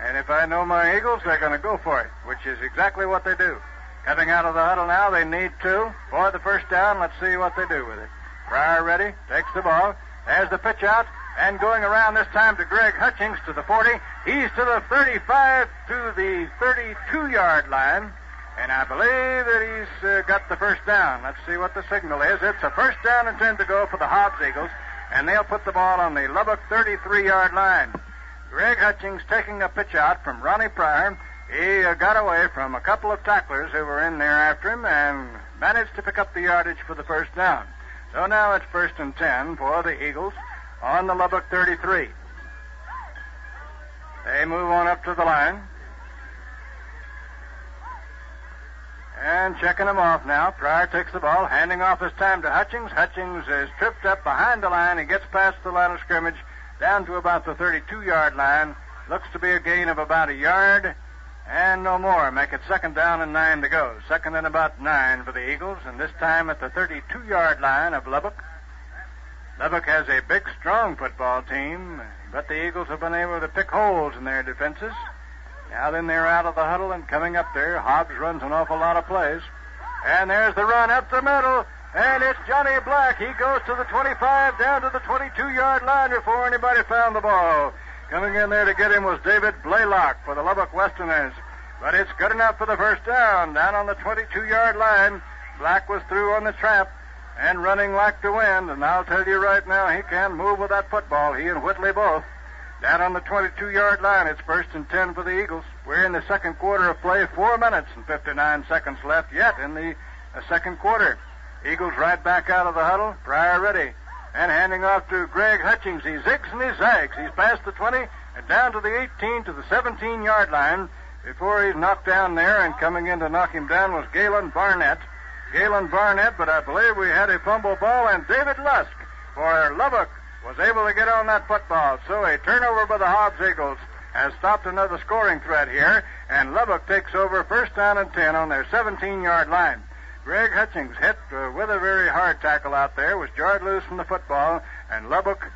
And if I know my Eagles, they're going to go for it, which is exactly what they do. Coming out of the huddle now, they need 2 for the first down. Let's see what they do with it. Pryor ready, takes the ball. There's the pitch out, and going around this time to Greg Hutchings to the 40. He's to the 35 to the 32-yard line, and I believe that he's got the first down. Let's see what the signal is. It's a 1st down and 10 to go for the Hobbs Eagles, and they'll put the ball on the Lubbock 33-yard line. Greg Hutchings taking a pitch out from Ronnie Pryor. He got away from a couple of tacklers who were in there after him and managed to pick up the yardage for the first down. So now it's 1st and 10 for the Eagles on the Lubbock 33. They move on up to the line. And checking them off now. Pryor takes the ball, handing off this time to Hutchings. Hutchings is tripped up behind the line. He gets past the line of scrimmage down to about the 32-yard line. Looks to be a gain of about a yard. And no more. Make it 2nd down and 9 to go. 2nd and about 9 for the Eagles, and this time at the 32-yard line of Lubbock. Lubbock has a big, strong football team, but the Eagles have been able to pick holes in their defenses. Now then they're out of the huddle and coming up there. Hobbs runs an awful lot of plays. And there's the run up the middle, and it's Johnny Black. He goes to the 25, down to the 22-yard line before anybody found the ball. Coming in there to get him was David Blaylock for the Lubbock Westerners. But it's good enough for the first down. Down on the 22-yard line, Black was through on the trap. and running like the wind. And I'll tell you right now, he can move with that football, he and Whitley both. Down on the 22-yard line, it's 1st and 10 for the Eagles. We're in the second quarter of play, 4 minutes and 59 seconds left yet in the second quarter. Eagles right back out of the huddle, Pryor ready, and handing off to Greg Hutchings. He zigs and he zags. He's past the 20 and down to the 18 to the 17-yard line before he's knocked down there, and coming in to knock him down was Galen Barnett. But I believe we had a fumble ball, and David Lusk for Lubbock was able to get on that football. So a turnover by the Hobbs Eagles has stopped another scoring threat here, and Lubbock takes over 1st down and 10 on their 17-yard line. Greg Hutchings hit with a very hard tackle out there, was jarred loose from the football, and Lubbock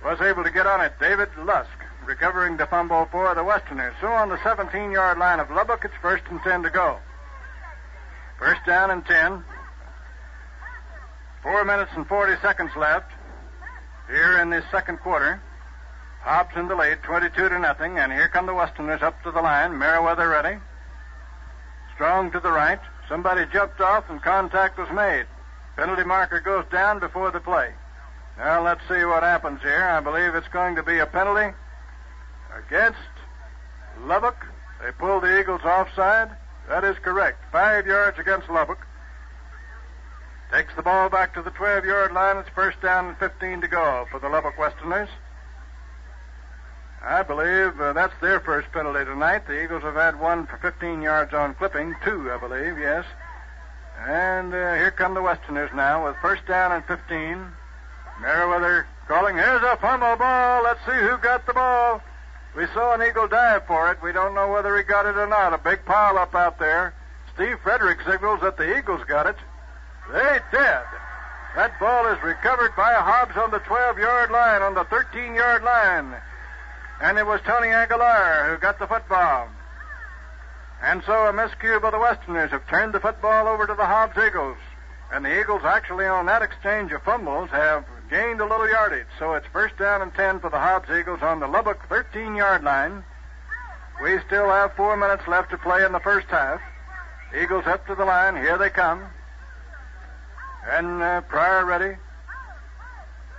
was able to get on it. David Lusk recovering the fumble for the Westerners. So on the 17-yard line of Lubbock, it's 1st and 10 to go. 1st down and 10. 4 minutes and 40 seconds left here in this second quarter. Hobbs in the lead, 22-0, and here come the Westerners up to the line. Merriweather ready. Strong to the right. Somebody jumped off and contact was made. Penalty marker goes down before the play. Now let's see what happens here. I believe it's going to be a penalty against Lubbock. They pulled the Eagles offside. That is correct. 5 yards against Lubbock. Takes the ball back to the 12-yard line. It's 1st down and 15 to go for the Lubbock Westerners. I believe that's their first penalty tonight. The Eagles have had one for 15 yards on clipping. 2, I believe, yes. And here come the Westerners now with 1st down and 15. Merriweather calling, here's a fumble ball. Let's see who got the ball. We saw an Eagle dive for it. We don't know whether he got it or not. A big pile up out there. Steve Frederick signals that the Eagles got it. They did. That ball is recovered by Hobbs on the 12-yard line, on the 13-yard line. And it was Tony Aguilar who got the football. And so a miscue by the Westerners have turned the football over to the Hobbs Eagles. And the Eagles actually on that exchange of fumbles have gained a little yardage. So it's 1st down and 10 for the Hobbs Eagles on the Lubbock 13-yard line. We still have 4 minutes left to play in the first half. Eagles up to the line. Here they come. And Pryor ready.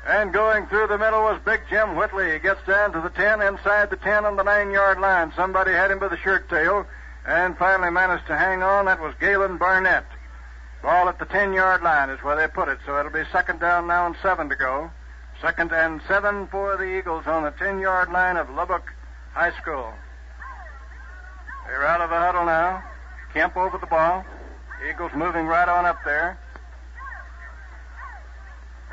And going through the middle was Big Jim Whitley. He gets down to the 10, inside the 10 on the 9-yard line. Somebody had him by the shirt tail and finally managed to hang on. That was Galen Barnett. Ball at the 10-yard line is where they put it. So it'll be 2nd down now and 7 to go. 2nd and 7 for the Eagles on the 10-yard line of Lubbock High School. They're out of the huddle now. Kemp over the ball. Eagles moving right on up there.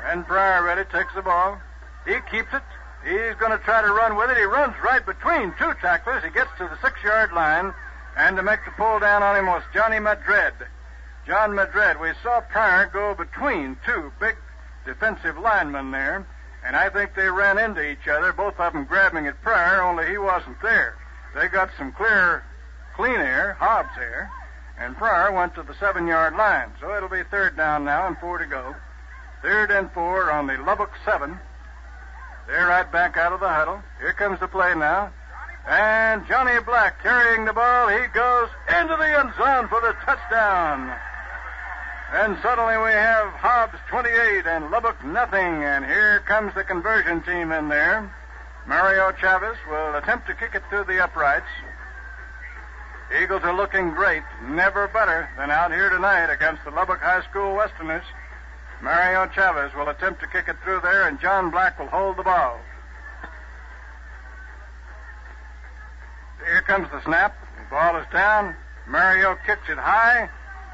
And Pryor ready, takes the ball. He keeps it. He's going to try to run with it. He runs right between 2 tacklers. He gets to the 6-yard line. And to make the pull down on him was Johnny Madrid. John Madrid. We saw Pryor go between 2 big defensive linemen there. And I think they ran into each other, both of them grabbing at Pryor, only he wasn't there. They got some clean air, Hobbs air. And Pryor went to the 7-yard line. So it'll be 3rd down now and 4 to go. 3rd and 4 on the Lubbock 7. They're right back out of the huddle. Here comes the play now. And Johnny Black carrying the ball. He goes into the end zone for the touchdown. And suddenly we have Hobbs 28 and Lubbock nothing. And here comes the conversion team in there. Mario Chavez will attempt to kick it through the uprights. Eagles are looking great. Never better than out here tonight against the Lubbock High School Westerners. Mario Chavez will attempt to kick it through there, and John Black will hold the ball. Here comes the snap. The ball is down. Mario kicks it high,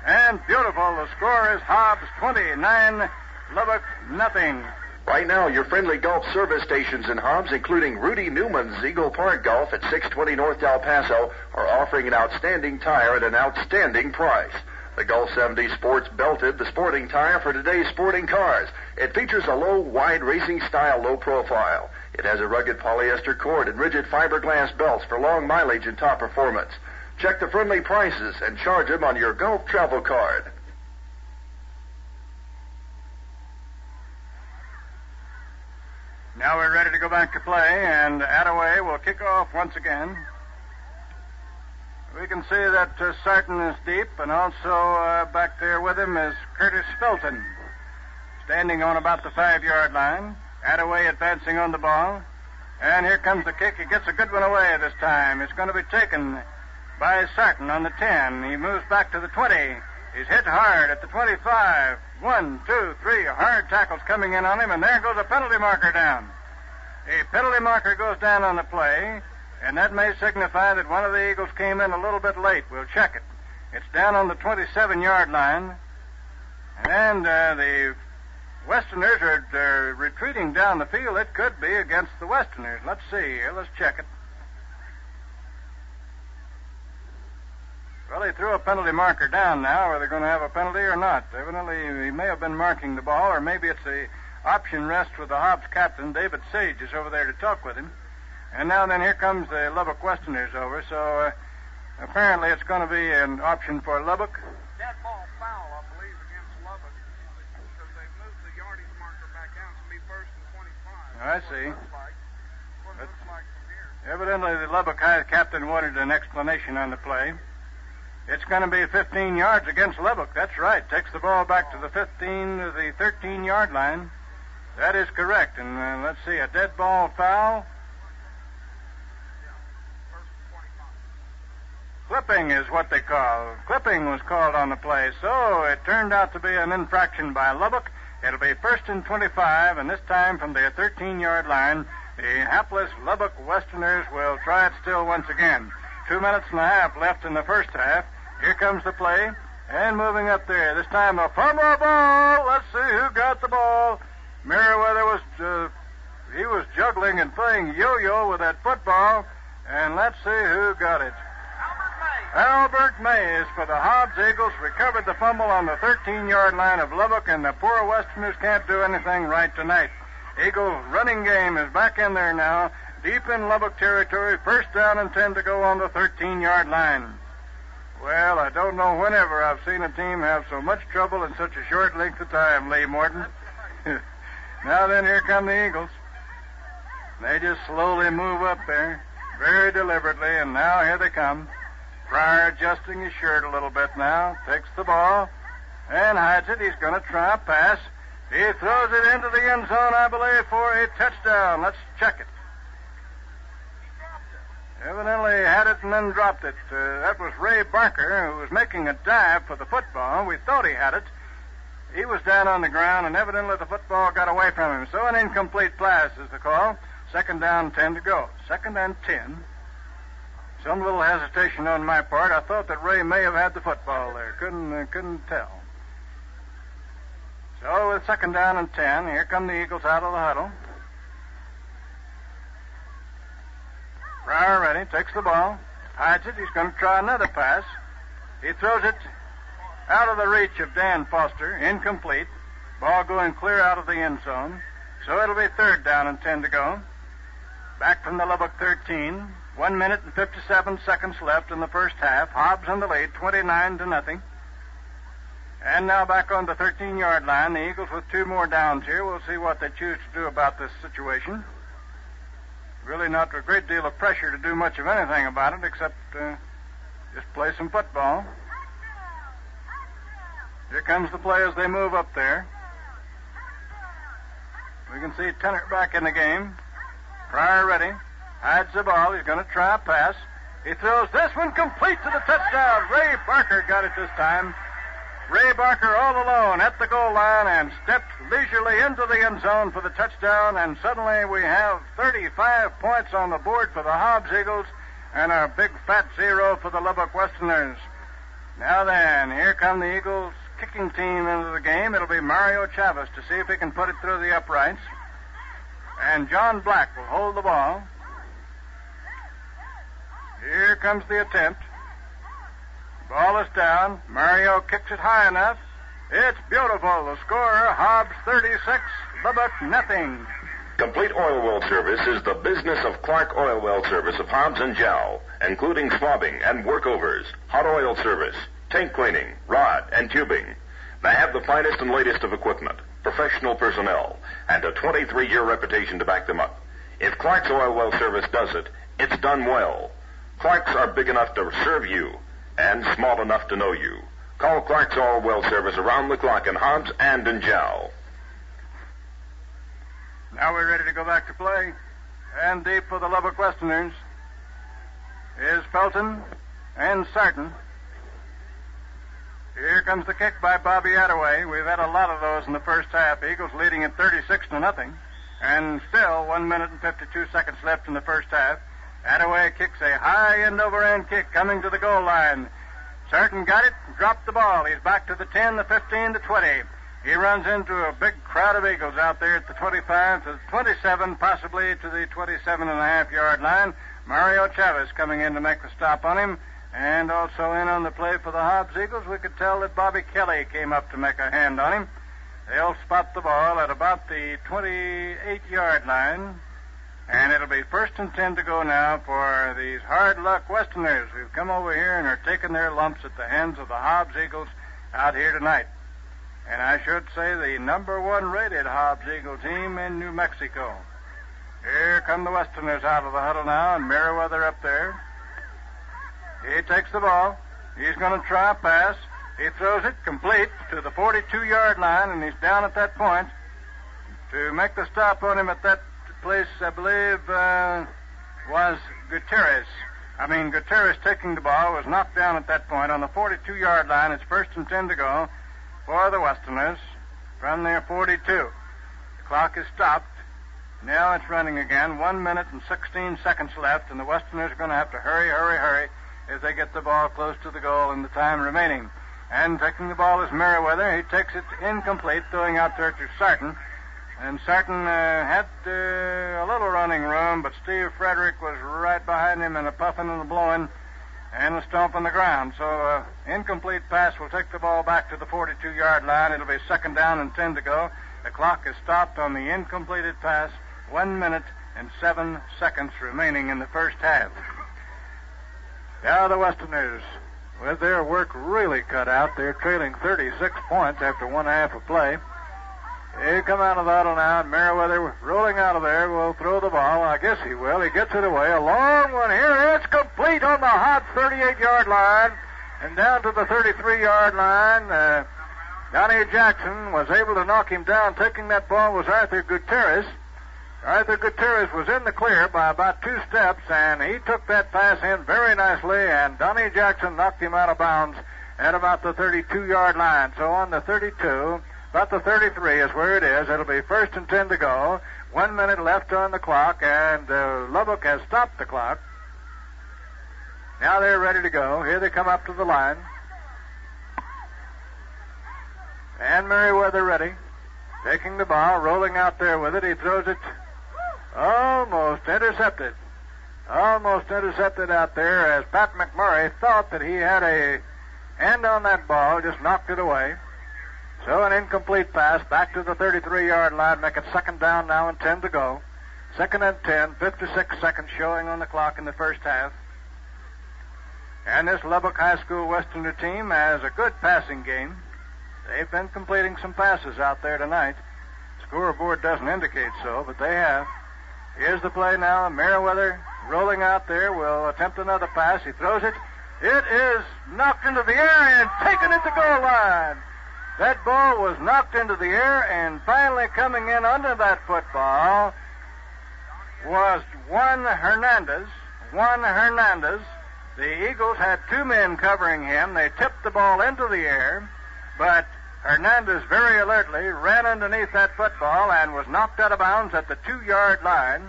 and beautiful. The score is Hobbs 29, Lubbock nothing. Right now, your friendly golf service stations in Hobbs, including Rudy Newman's Eagle Park Golf at 620 North El Paso, are offering an outstanding tire at an outstanding price. The Gulf 70 Sports Belted, the sporting tire for today's sporting cars. It features a low, wide racing-style low profile. It has a rugged polyester cord and rigid fiberglass belts for long mileage and top performance. Check the friendly prices and charge them on your Gulf travel card. Now we're ready to go back to play, and Attaway will kick off once again. We can see that Sarton is deep, and also back there with him is Curtis Felton. standing on about the 5-yard line. Attaway advancing on the ball. And here comes the kick. He gets a good one away this time. It's going to be taken by Sarton on the 10. He moves back to the 20. He's hit hard at the 25. 1, 2, 3 hard tackles coming in on him, and there goes a penalty marker down. A penalty marker goes down on the play, and that may signify that one of the Eagles came in a little bit late. We'll check it. It's down on the 27-yard line, and the Westerners are retreating down the field. It could be against the Westerners. Let's see here. Let's check it. Well, he threw a penalty marker down now. Are they going to have a penalty or not? Evidently, he may have been marking the ball, or maybe it's the option rest with the Hobbs captain. David Sage is over there to talk with him. And now then, here comes the Lubbock Westerners over. So apparently it's going to be an option for Lubbock. Dead ball foul, I believe, against Lubbock, because they've moved the yardage marker back down to be 1st and 25. I see. What it looks like from here. Evidently, the Lubbock High captain wanted an explanation on the play. It's going to be 15 yards against Lubbock. That's right. Takes the ball back to the 13-yard line. That is correct. And let's see, a dead ball foul. Clipping is what they call. Clipping was called on the play. So it turned out to be an infraction by Lubbock. It'll be 1st and 25, and this time from the 13-yard line, the hapless Lubbock Westerners will try it still once again. 2 minutes and a half left in the first half. Here comes the play. And moving up there. This time a fumble ball. Let's see who got the ball. Merriweather was juggling and playing yo-yo with that football. And let's see who got it. Albert Mays for the Hobbs Eagles recovered the fumble on the 13-yard line of Lubbock, and the poor Westerners can't do anything right tonight. Eagles running game is back in there now. Deep in Lubbock territory, 1st down and 10 to go on the 13-yard line. Well, I don't know whenever I've seen a team have so much trouble in such a short length of time, Lee Morton. Now then, here come the Eagles. They just slowly move up there, very deliberately, and now here they come. Pryor adjusting his shirt a little bit now, takes the ball, and hides it. He's going to try a pass. He throws it into the end zone, I believe, for a touchdown. Let's check it. Evidently had it and then dropped it. That was Ray Barker, who was making a dive for the football. We thought he had it. He was down on the ground, and evidently the football got away from him. So an incomplete pass is the call. 2nd down, 10 to go. 2nd and 10. Some little hesitation on my part. I thought that Ray may have had the football there. Couldn't tell. So with 2nd down and 10, here come the Eagles out of the huddle. Pryor ready, takes the ball, hides it. He's going to try another pass. He throws it out of the reach of Dan Foster, incomplete. Ball going clear out of the end zone. So it'll be 3rd down and 10 to go. Back from the Lubbock 13. 1 minute and 57 seconds left in the first half. Hobbs in the lead, 29-0. And now back on the 13-yard line. The Eagles with 2 more downs here. We'll see what they choose to do about this situation. Really not a great deal of pressure to do much of anything about it except just play some football. Here comes the play as they move up there. We can see Tenner back in the game. Pryor ready. Hides the ball. He's going to try a pass. He throws this one complete to the touchdown. Ray Barker got it this time. Ray Barker all alone at the goal line and stepped leisurely into the end zone for the touchdown, and suddenly we have 35 points on the board for the Hobbs Eagles and a big fat 0 for the Lubbock Westerners. Now then, here come the Eagles kicking team into the game. It'll be Mario Chavez to see if he can put it through the uprights. And John Black will hold the ball. Here comes the attempt. Ball is down. Mario kicks it high enough. It's beautiful. The score, Hobbs 36, Lubbock nothing. Complete Oil Well Service is the business of Clark Oil Well Service of Hobbs and Jow, including swabbing and workovers, hot oil service, tank cleaning, rod, and tubing. They have the finest and latest of equipment, professional personnel, and a 23-year reputation to back them up. If Clark's Oil Well Service does it, it's done well. Clark's are big enough to serve you and small enough to know you. Call Clark's Oil Well Service around the clock in Hobbs and in Jow. Now we're ready to go back to play. And deep for the Lubbock Westerners is Felton and Sarton. Here comes the kick by Bobby Attaway. We've had a lot of those in the first half. Eagles leading at 36-0. And still 1 minute and 52 seconds left in the first half. Attaway kicks a high end-over-end kick coming to the goal line. Sarton got it, dropped the ball. He's back to the 10, the 15, the 20. He runs into a big crowd of Eagles out there at the 25, to the 27, possibly to the 27.5-yard line. Mario Chavez coming in to make the stop on him. And also in on the play for the Hobbs Eagles, we could tell that Bobby Kelly came up to make a hand on him. They'll spot the ball at about the 28-yard line. And it'll be 1st and 10 to go now for these hard luck Westerners who've come over here and are taking their lumps at the hands of the Hobbs Eagles out here tonight. And I should say the number 1 rated Hobbs Eagle team in New Mexico. Here come the Westerners out of the huddle now, and Merriweather up there. He takes the ball. He's going to try a pass. He throws it complete to the 42-yard line, and he's down at that point. To make the stop on him at that place, I believe, was Gutierrez. Gutierrez taking the ball was knocked down at that point on the 42-yard line. It's 1st and 10 to go for the Westerners from their 42. The clock is stopped. Now it's running again. 1 minute and 16 seconds left, and the Westerners are going to have to hurry as they get the ball close to the goal in the time remaining. And taking the ball is Merriweather. He takes it incomplete, throwing out there to Sarton. And Sarton had a little running room, but Steve Frederick was right behind him and a puffing and a blowing and a stomp on the ground. So incomplete pass will take the ball back to the 42-yard line. It'll be 2nd down and 10 to go. The clock is stopped on the incompleted pass. 1 minute and 7 seconds remaining in the first half. Now the Westerners, with their work really cut out, they're trailing 36 points after 1 half of play. They come out of the huddle now, and Merriweather rolling out of there will throw the ball. I guess he will. He gets it away. A long one here. It's complete on the hot 38-yard line and down to the 33-yard line. Donnie Jackson was able to knock him down. Taking that ball was Arthur Gutierrez. Arthur Gutierrez was in the clear by about 2 steps, and he took that pass in very nicely, and Donnie Jackson knocked him out of bounds at about the 32-yard line. So on the 32, about the 33 is where it is. It'll be 1st and 10 to go. 1 minute left on the clock, and Lubbock has stopped the clock. Now they're ready to go. Here they come up to the line. And Merriweather ready. Taking the ball, rolling out there with it. He throws it almost intercepted. Almost intercepted out there as Pat McMurray thought that he had a hand on that ball, just knocked it away. So an incomplete pass back to the 33-yard line, make it 2nd down now and 10 to go. 2nd and 10, 56 seconds showing on the clock in the first half. And this Lubbock High School Westerner team has a good passing game. They've been completing some passes out there tonight. Scoreboard doesn't indicate so, but they have. Here's the play now. Merriweather rolling out there will attempt another pass. He throws it. It is knocked into the air and taken at the goal line. That ball was knocked into the air, and finally coming in under that football was Juan Hernandez. Juan Hernandez. The Eagles had 2 men covering him. They tipped the ball into the air, but Hernandez very alertly ran underneath that football and was knocked out of bounds at the 2-yard line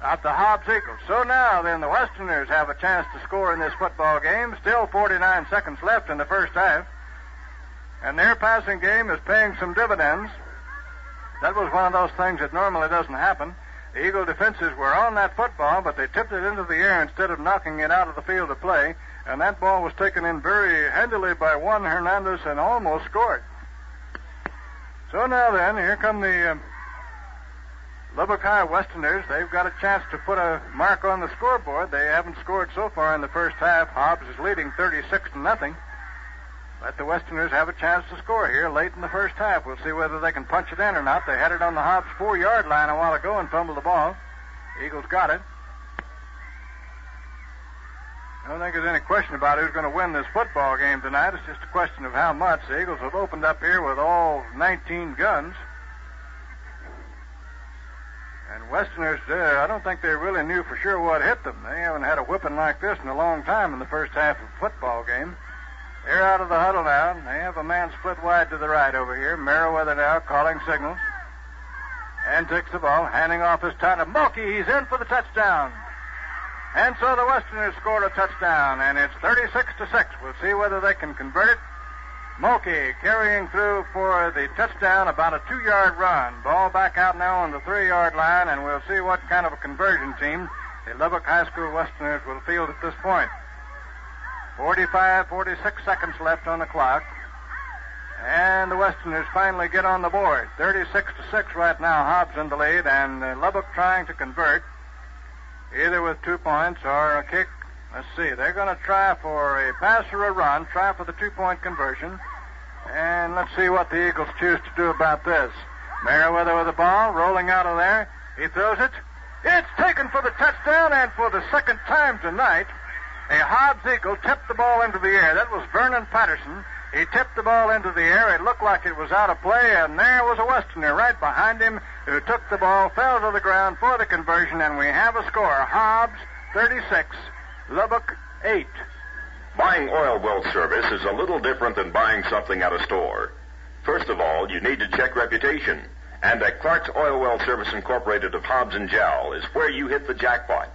of the Hobbs Eagles. So now then the Westerners have a chance to score in this football game. Still 49 seconds left in the first half. And their passing game is paying some dividends. That was one of those things that normally doesn't happen. The Eagle defenses were on that football, but they tipped it into the air instead of knocking it out of the field of play. And that ball was taken in very handily by Juan Hernandez and almost scored. So now then, here come the Lubbock High Westerners. They've got a chance to put a mark on the scoreboard. They haven't scored so far in the first half. Hobbs is leading 36-0. But the Westerners have a chance to score here late in the first half. We'll see whether they can punch it in or not. They had it on the Hobbs 4-yard line a while ago and fumbled the ball. The Eagles got it. I don't think there's any question about who's going to win this football game tonight. It's just a question of how much. The Eagles have opened up here with all 19 guns. And Westerners, I don't think they really knew for sure what hit them. They haven't had a whipping like this in a long time in the first half of a football game. They're out of the huddle now. They have a man split wide to the right over here. Merriweather now calling signals. And takes the ball, handing off his time to Mulkey. He's in for the touchdown. And so the Westerners scored a touchdown, and it's 36-6. We'll see whether they can convert it. Mulkey carrying through for the touchdown, about a 2-yard run. Ball back out now on the 3-yard line, and we'll see what kind of a conversion team the Lubbock High School Westerners will field at this point. 46 seconds left on the clock. And the Westerners finally get on the board. 36-6 right now. Hobbs in the lead, and Lubbock trying to convert either with 2 points or a kick. Let's see. They're going to try for a pass or a run, try for the 2-point conversion. And let's see what the Eagles choose to do about this. Merriweather with the ball, rolling out of there. He throws it. It's taken for the touchdown, and for the second time tonight, a Hobbs Eagle tipped the ball into the air. That was Vernon Patterson. He tipped the ball into the air. It looked like it was out of play, and there was a Westerner right behind him who took the ball, fell to the ground for the conversion, and we have a score. Hobbs 36, Lubbock 8. Buying oil well service is a little different than buying something at a store. First of all, you need to check reputation. And at Clark's Oil Well Service Incorporated of Hobbs and Jowl is where you hit the jackpot.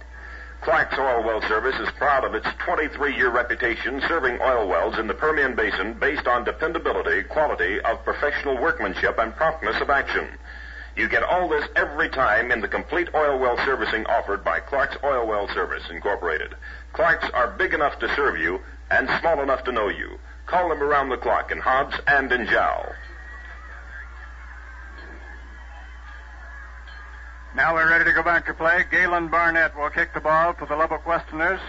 Clark's Oil Well Service is proud of its 23-year reputation serving oil wells in the Permian Basin based on dependability, quality of professional workmanship, and promptness of action. You get all this every time in the complete oil well servicing offered by Clark's Oil Well Service Incorporated. Clark's are big enough to serve you and small enough to know you. Call them around the clock in Hobbs and in Jowl. Now we're ready to go back to play. Galen Barnett will kick the ball for the Lubbock Westerners.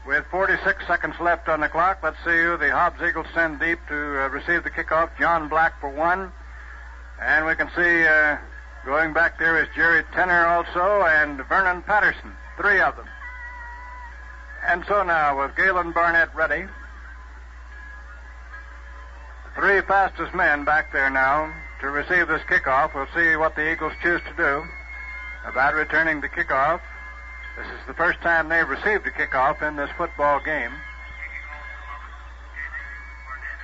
With 46 seconds left on the clock, let's see who the Hobbs Eagles send deep to receive the kickoff. John Black for one. And we can see going back there is Jerry Tenner also and Vernon Patterson, 3 of them. And so now with Galen Barnett ready, 3 fastest men back there now to receive this kickoff. We'll see what the Eagles choose to do about returning the kickoff. This is the first time they've received a kickoff in this football game.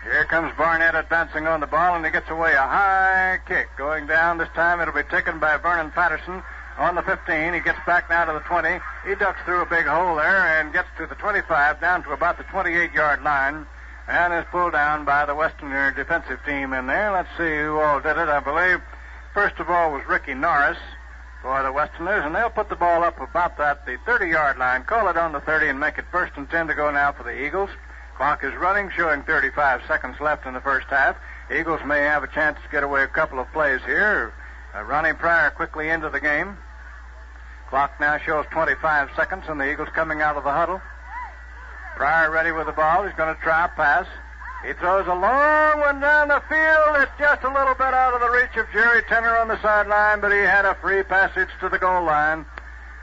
Here comes Barnett advancing on the ball, and he gets away a high kick. Going down this time, it'll be taken by Vernon Patterson on the 15. He gets back now to the 20. He ducks through a big hole there and gets to the 25, down to about the 28-yard line, and is pulled down by the Westerner defensive team in there. Let's see who all did it. I believe, first of all, was Ricky Norris for the Westerners, and they'll put the ball up about that, the 30-yard line. Call it on the 30 and make it 1st and 10 to go now for the Eagles. Clock is running, showing 35 seconds left in the first half. Eagles may have a chance to get away a couple of plays here. Ronnie Pryor quickly into the game. Clock now shows 25 seconds, and the Eagles coming out of the huddle. Pryor ready with the ball. He's going to try a pass. He throws a long one down the field. It's just a little bit out of the reach of Jerry Tenner on the sideline, but he had a free passage to the goal line.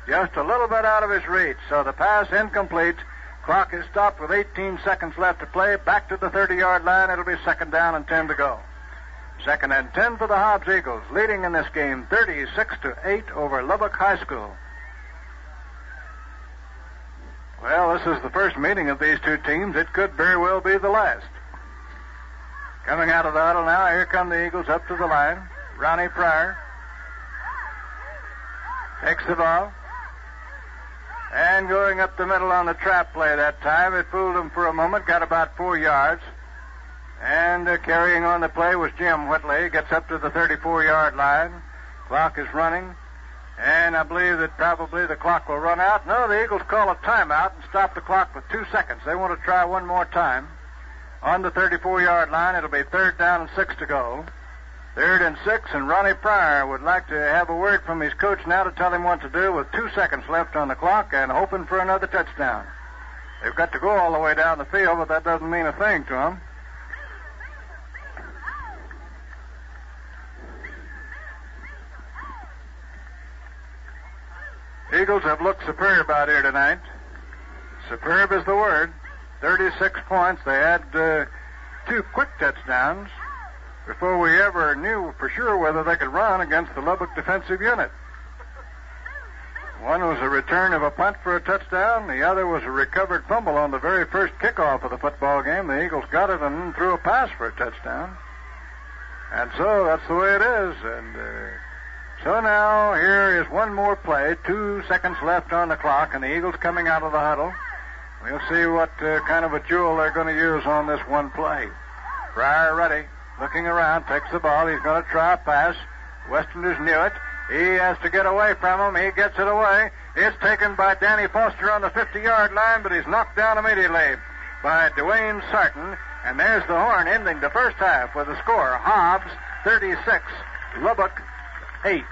Just a little bit out of his reach. So the pass incomplete. Clock is stopped with 18 seconds left to play. Back to the 30-yard line. It'll be 2nd down and 10 to go. 2nd and 10 for the Hobbs Eagles, leading in this game 36-8 over Lubbock High School. Well, this is the first meeting of these 2 teams. It could very well be the last. Coming out of the huddle now, here come the Eagles up to the line. Ronnie Pryor takes the ball. And going up the middle on the trap play that time, it fooled him for a moment, got about 4 yards. And carrying on the play was Jim Whitley. Gets up to the 34-yard line. Clock is running. And I believe that probably the clock will run out. No, the Eagles call a timeout and stop the clock with 2 seconds. They want to try one more time. On the 34-yard line, it'll be 3rd down and 6 to go. 3rd and 6, and Ronnie Pryor would like to have a word from his coach now to tell him what to do with 2 seconds left on the clock and hoping for another touchdown. They've got to go all the way down the field, but that doesn't mean a thing to them. Eagles have looked superb out here tonight. Superb is the word. 36 points. They had 2 quick touchdowns before we ever knew for sure whether they could run against the Lubbock defensive unit. One was a return of a punt for a touchdown. The other was a recovered fumble on the very first kickoff of the football game. The Eagles got it and threw a pass for a touchdown. And so that's the way it is. And so now here is one more play. 2 seconds left on the clock, and the Eagles coming out of the huddle. We'll see what kind of a jewel they're going to use on this one play. Pryor ready, looking around, takes the ball. He's going to try a pass. Westerners knew it. He has to get away from him. He gets it away. It's taken by Danny Foster on the 50-yard line, but he's knocked down immediately by Dwayne Sarton. And there's the horn ending the first half with a score. Hobbs 36, Lubbock 8.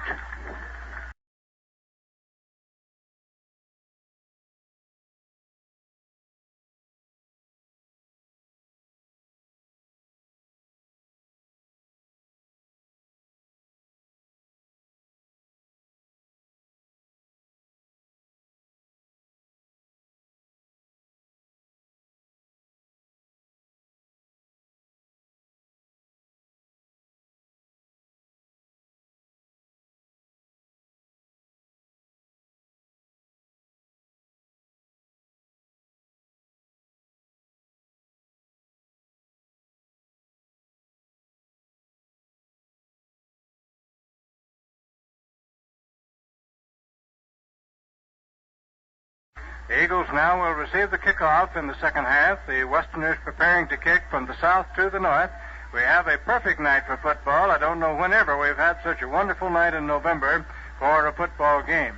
The Eagles now will receive the kickoff in the second half. The Westerners preparing to kick from the south to the north. We have a perfect night for football. I don't know whenever we've had such a wonderful night in November for a football game.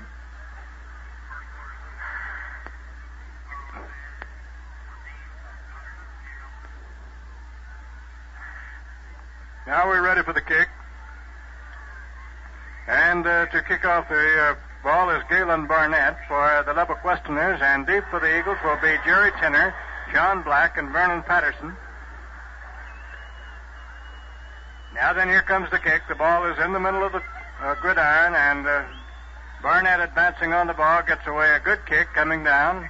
Now we're ready for the kick. And to kick off the ball is Galen Barnett for the Lubbock Westerners, and deep for the Eagles will be Jerry Tinner, John Black, and Vernon Patterson. Now then, here comes the kick. The ball is in the middle of the gridiron, and Barnett advancing on the ball gets away a good kick coming down.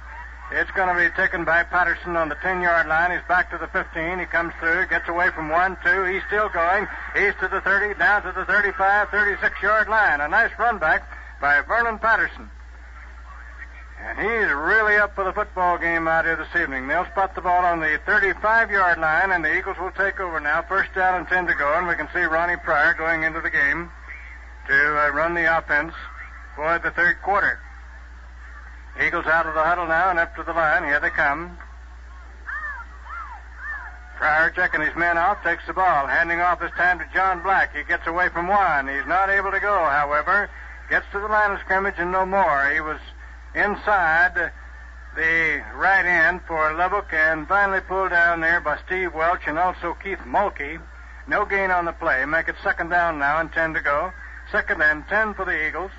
It's going to be taken by Patterson on the 10-yard line. He's back to the 15. He comes through, gets away from 1, 2. He's still going. He's to the 30, down to the 35, 36-yard line. A nice run back by Vernon Patterson. And he's really up for the football game out here this evening. They'll spot the ball on the 35-yard line, and the Eagles will take over now. First down and 10 to go, and we can see Ronnie Pryor going into the game to run the offense for the third quarter. Eagles out of the huddle now and up to the line. Here they come. Pryor checking his men off, takes the ball, handing off this time to John Black. He gets away from 1. He's not able to go, however. Gets to the line of scrimmage and no more. He was inside the right end for Lubbock and finally pulled down there by Steve Welch and also Keith Mulkey. No gain on the play. Make it second down now and 10 to go. Second and 10 for the Eagles,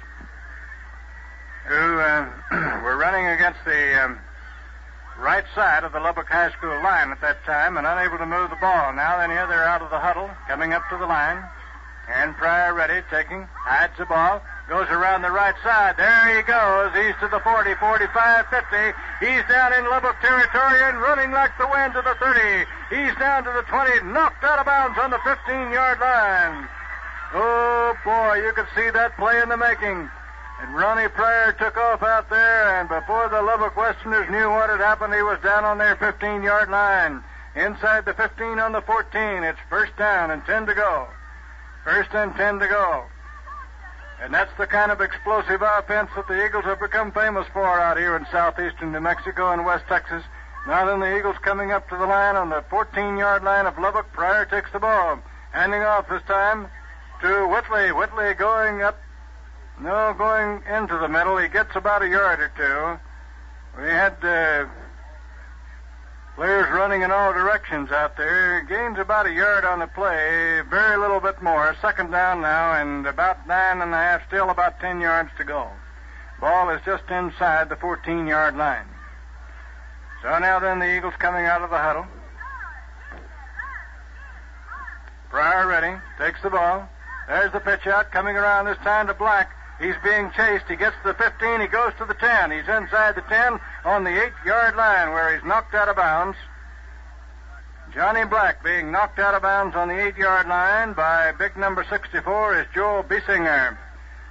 who were running against the right side of the Lubbock High School line at that time and unable to move the ball. Now then here they're out of the huddle, coming up to the line. And Pryor ready, taking, hides the ball, goes around the right side. There he goes. He's to the 40, 45, 50. He's down in Lubbock territory and running like the wind to the 30. He's down to the 20, knocked out of bounds on the 15-yard line. Oh, boy, you could see that play in the making. And Ronnie Pryor took off out there, and before the Lubbock Westerners knew what had happened, he was down on their 15-yard line. Inside the 15 on the 14. It's first down and 10 to go. First and 10 to go. And that's the kind of explosive offense that the Eagles have become famous for out here in southeastern New Mexico and West Texas. Now then, the Eagles coming up to the line on the 14-yard line of Lubbock. Pryor takes the ball, handing off this time to Whitley. Whitley going into the middle. He gets about a yard or two. We had players running in all directions out there. Gains about a yard on the play, very little bit more. Second down now, and about 9.5, still about 10 yards to go. Ball is just inside the 14-yard line. So now then, the Eagles coming out of the huddle. Pryor ready, takes the ball. There's the pitch out, coming around this time to Black. He's being chased. He gets to the 15. He goes to the 10. He's inside the 10 on the 8-yard line where he's knocked out of bounds. Johnny Black being knocked out of bounds on the 8-yard line by big number 64 is Joel Biesinger.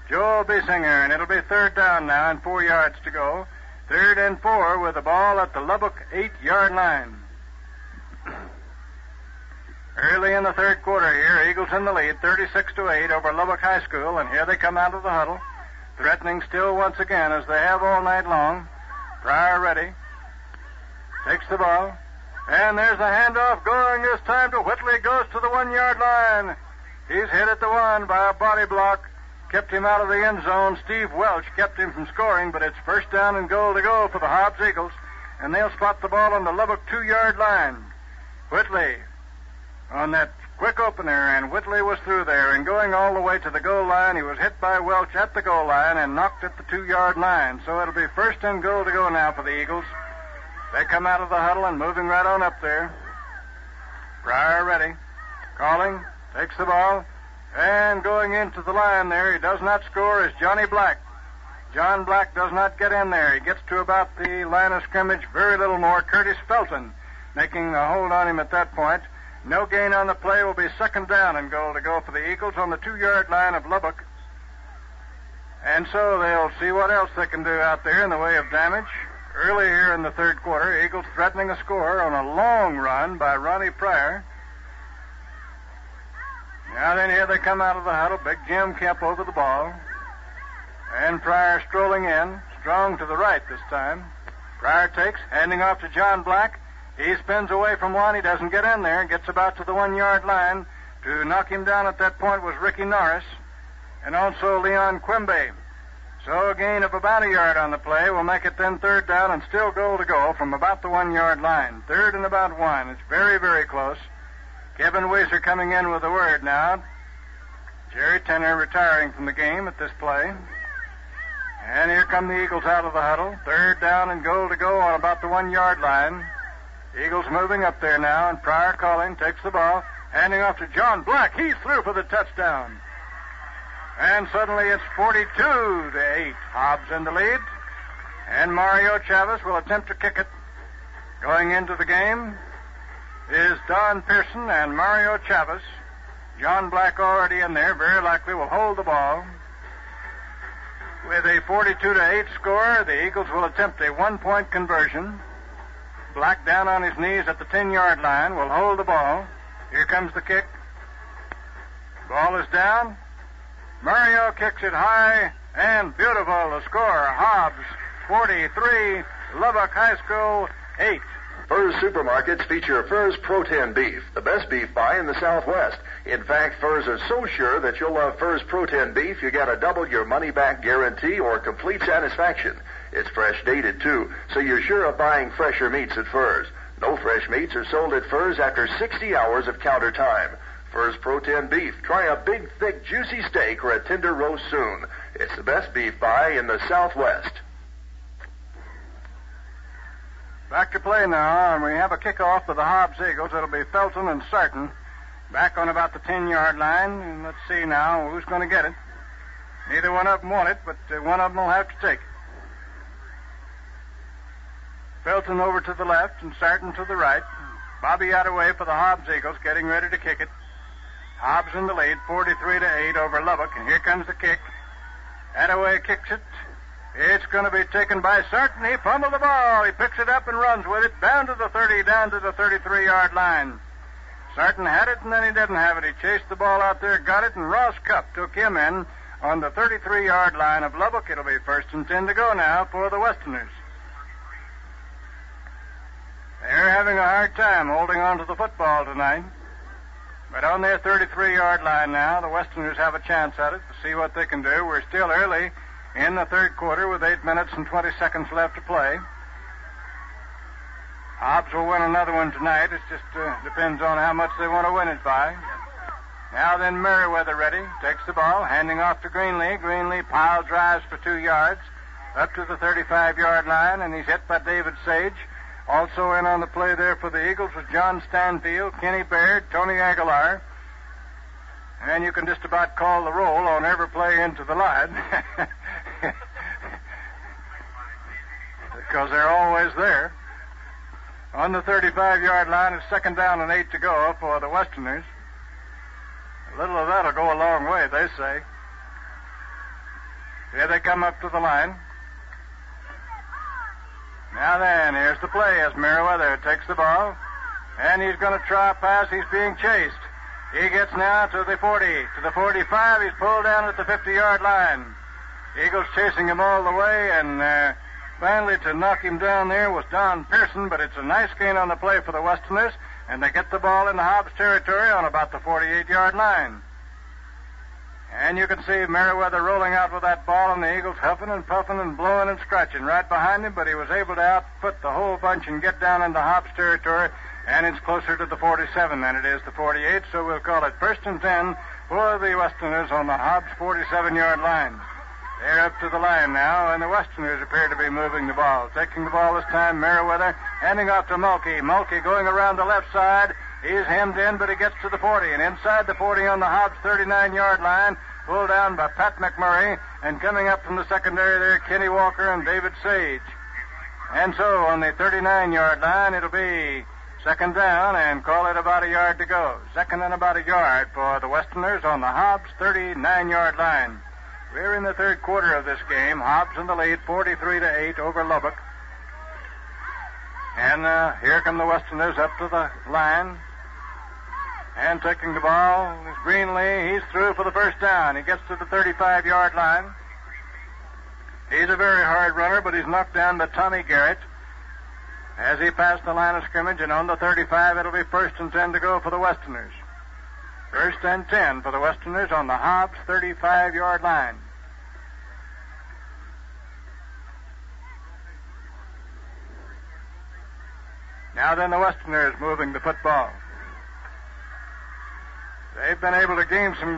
Joel Biesinger, and it'll be third down now and 4 yards to go. 3rd and 4 with the ball at the Lubbock 8-yard line. Early in the third quarter here, Eagles in the lead, 36-8 over Lubbock High School, and here they come out of the huddle, threatening still once again as they have all night long. Pryor ready. Takes the ball. And there's a handoff going this time to Whitley. Goes to the 1-yard line. He's hit at the 1 by a body block. Kept him out of the end zone. Steve Welch kept him from scoring, but it's first down and goal to go for the Hobbs Eagles. And they'll spot the ball on the Lubbock 2-yard line. Whitley on that quick opener, and Whitley was through there. And going all the way to the goal line, he was hit by Welch at the goal line and knocked at the 2-yard line. So it'll be first and goal to go now for the Eagles. They come out of the huddle and moving right on up there. Pryor ready. Calling. Takes the ball. And going into the line there, he does not score, is Johnny Black. John Black does not get in there. He gets to about the line of scrimmage, very little more. Curtis Felton making a hold on him at that point. No gain on the play. Will be second down and goal to go for the Eagles on the 2-yard line of Lubbock. And so they'll see what else they can do out there in the way of damage. Early here in the third quarter, Eagles threatening a score on a long run by Ronnie Pryor. Now then, here they come out of the huddle. Big Jim Kemp over the ball. And Pryor strolling in. Strong to the right this time. Pryor takes, handing off to John Black. He spins away from one. He doesn't get in there. Gets about to the 1-yard line. To knock him down at that point was Ricky Norris. And also Leon Quimby. So a gain of about a yard on the play will make it then third down and still goal to go from about the 1-yard line. Third and about 1. It's very, very close. Kevin Weiser coming in with a word now. Jerry Tenner retiring from the game at this play. And here come the Eagles out of the huddle. Third down and goal to go on about the 1-yard line. Eagles moving up there now, and Pryor calling, takes the ball, handing off to John Black. He's through for the touchdown. And suddenly it's 42-8. Hobbs in the lead. And Mario Chavez will attempt to kick it. Going into the game is Don Pearson and Mario Chavez. John Black already in there, very likely will hold the ball. With a 42-8 score, the Eagles will attempt a 1-point conversion. Black down on his knees at the 10-yard line will hold the ball. Here comes the kick. Ball is down. Mario kicks it high and beautiful. The score, Hobbs 43, Lubbock High School 8. Furr's supermarkets feature Furr's Pro-10 beef, the best beef buy in the Southwest. In fact, Furr's are so sure that you'll love Furr's Pro-10 beef, you get a double your money-back guarantee or complete satisfaction. It's fresh dated, too, so you're sure of buying fresher meats at Furr's. No fresh meats are sold at Furr's after 60 hours of counter time. Furr's Pro-10 beef. Try a big, thick, juicy steak or a tender roast soon. It's the best beef buy in the Southwest. Back to play now, and we have a kickoff for the Hobbs Eagles. It'll be Felton and Sarton back on about the 10-yard line. And let's see now who's going to get it. Neither one of them want it, but one of them will have to take it. Felton over to the left and Sarton to the right. Bobby Attaway for the Hobbs Eagles getting ready to kick it. Hobbs in the lead, 43-8 over Lubbock, and here comes the kick. Attaway kicks it. It's going to be taken by Sarton. He fumbled the ball. He picks it up and runs with it down to the 30, down to the 33-yard line. Sarton had it, and then he didn't have it. He chased the ball out there, got it, and Ross Cupp took him in on the 33-yard line of Lubbock. It'll be first and 10 to go now for the Westerners. They're having a hard time holding on to the football tonight. But on their 33-yard line now, the Westerners have a chance at it to see what they can do. We're still early in the third quarter with 8 minutes and 20 seconds left to play. Hobbs will win another one tonight. It just depends on how much they want to win it by. Now then, Merriweather ready. Takes the ball, handing off to Greenlee. Greenlee pile drives for 2 yards up to the 35-yard line, and he's hit by David Sage. Also in on the play there for the Eagles was John Stanfield, Kenny Baird, Tony Aguilar. And you can just about call the roll on every play into the line. Because they're always there. On the 35-yard line, it's second down and 8 to go for the Westerners. A little of that'll go a long way, they say. Here they come up to the line. Now then, here's the play as Merriweather takes the ball. And he's going to try a pass. He's being chased. He gets now to the 40, to the 45. He's pulled down at the 50-yard line. Eagles chasing him all the way, and finally to knock him down there was Don Pearson, but it's a nice gain on the play for the Westerners, and they get the ball in the Hobbs territory on about the 48-yard line. And you can see Merriweather rolling out with that ball, and the Eagles huffing and puffing and blowing and scratching right behind him, but he was able to outfoot the whole bunch and get down into Hobbs territory, and it's closer to the 47 than it is the 48, so we'll call it 1st and 10 for the Westerners on the Hobbs 47-yard line. They're up to the line now, and the Westerners appear to be moving the ball. Taking the ball this time, Merriweather, handing off to Mulkey. Mulkey going around the left side. He's hemmed in, but he gets to the 40, and inside the 40 on the Hobbs 39-yard line, pulled down by Pat McMurray, and coming up from the secondary there, Kenny Walker and David Sage. And so on the 39-yard line, it'll be second down, and call it about a yard to go. Second and about a yard for the Westerners on the Hobbs 39-yard line. We're in the third quarter of this game. Hobbs in the lead, 43-8 over Lubbock. And here come the Westerners up to the line. And taking the ball is Greenlee. He's through for the first down. He gets to the 35-yard line. He's a very hard runner, but he's knocked down by Tommy Garrett as he passed the line of scrimmage. And on the 35, it'll be 1st and 10 to go for the Westerners. 1st and 10 for the Westerners on the Hobbs 35-yard line. Now then, the Westerners moving the football. They've been able to gain some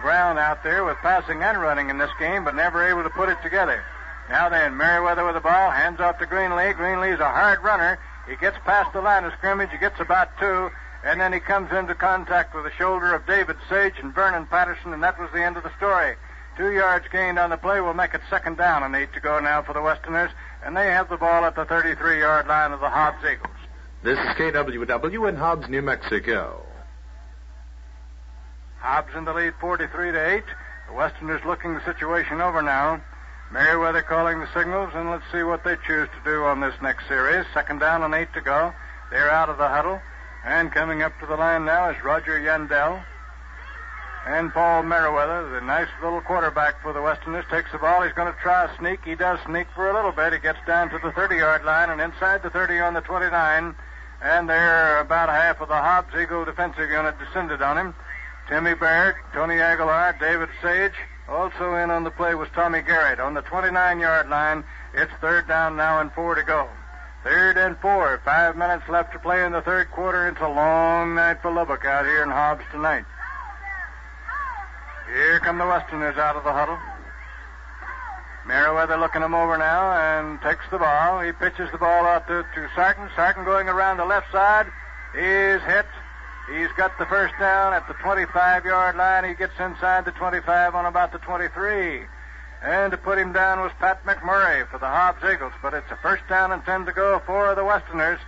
ground out there with passing and running in this game, but never able to put it together. Now then, Merriweather with the ball, hands off to Greenlee. Greenlee's a hard runner. He gets past the line of scrimmage. He gets about 2. And then he comes into contact with the shoulder of David Sage and Vernon Patterson, and that was the end of the story. 2 yards gained on the play will make it second down and 8 to go now for the Westerners, and they have the ball at the 33-yard line of the Hobbs Eagles. This is KWW in Hobbs, New Mexico. Hobbs in the lead 43-8. The Westerners looking the situation over now. Merriweather calling the signals, and let's see what they choose to do on this next series. Second down and 8 to go. They're out of the huddle. And coming up to the line now is Roger Yandell. And Paul Merriweather, the nice little quarterback for the Westerners, takes the ball. He's going to try a sneak. He does sneak for a little bit. He gets down to the 30-yard line and inside the 30 on the 29. And there, about half of the Hobbs Eagle defensive unit descended on him. Timmy Baird, Tony Aguilar, David Sage. Also in on the play was Tommy Garrett. On the 29-yard line, it's third down now and 4 to go. 3rd and 4. 5 minutes left to play in the third quarter. It's a long night for Lubbock out here in Hobbs tonight. Here come the Westerners out of the huddle. Merriweather looking them over now and takes the ball. He pitches the ball out to Sarton. Sarton going around the left side. He's hit. He's got the first down at the 25-yard line. He gets inside the 25 on about the 23. And to put him down was Pat McMurray for the Hobbs Eagles. But it's a first down and 10 to go for the Westerners.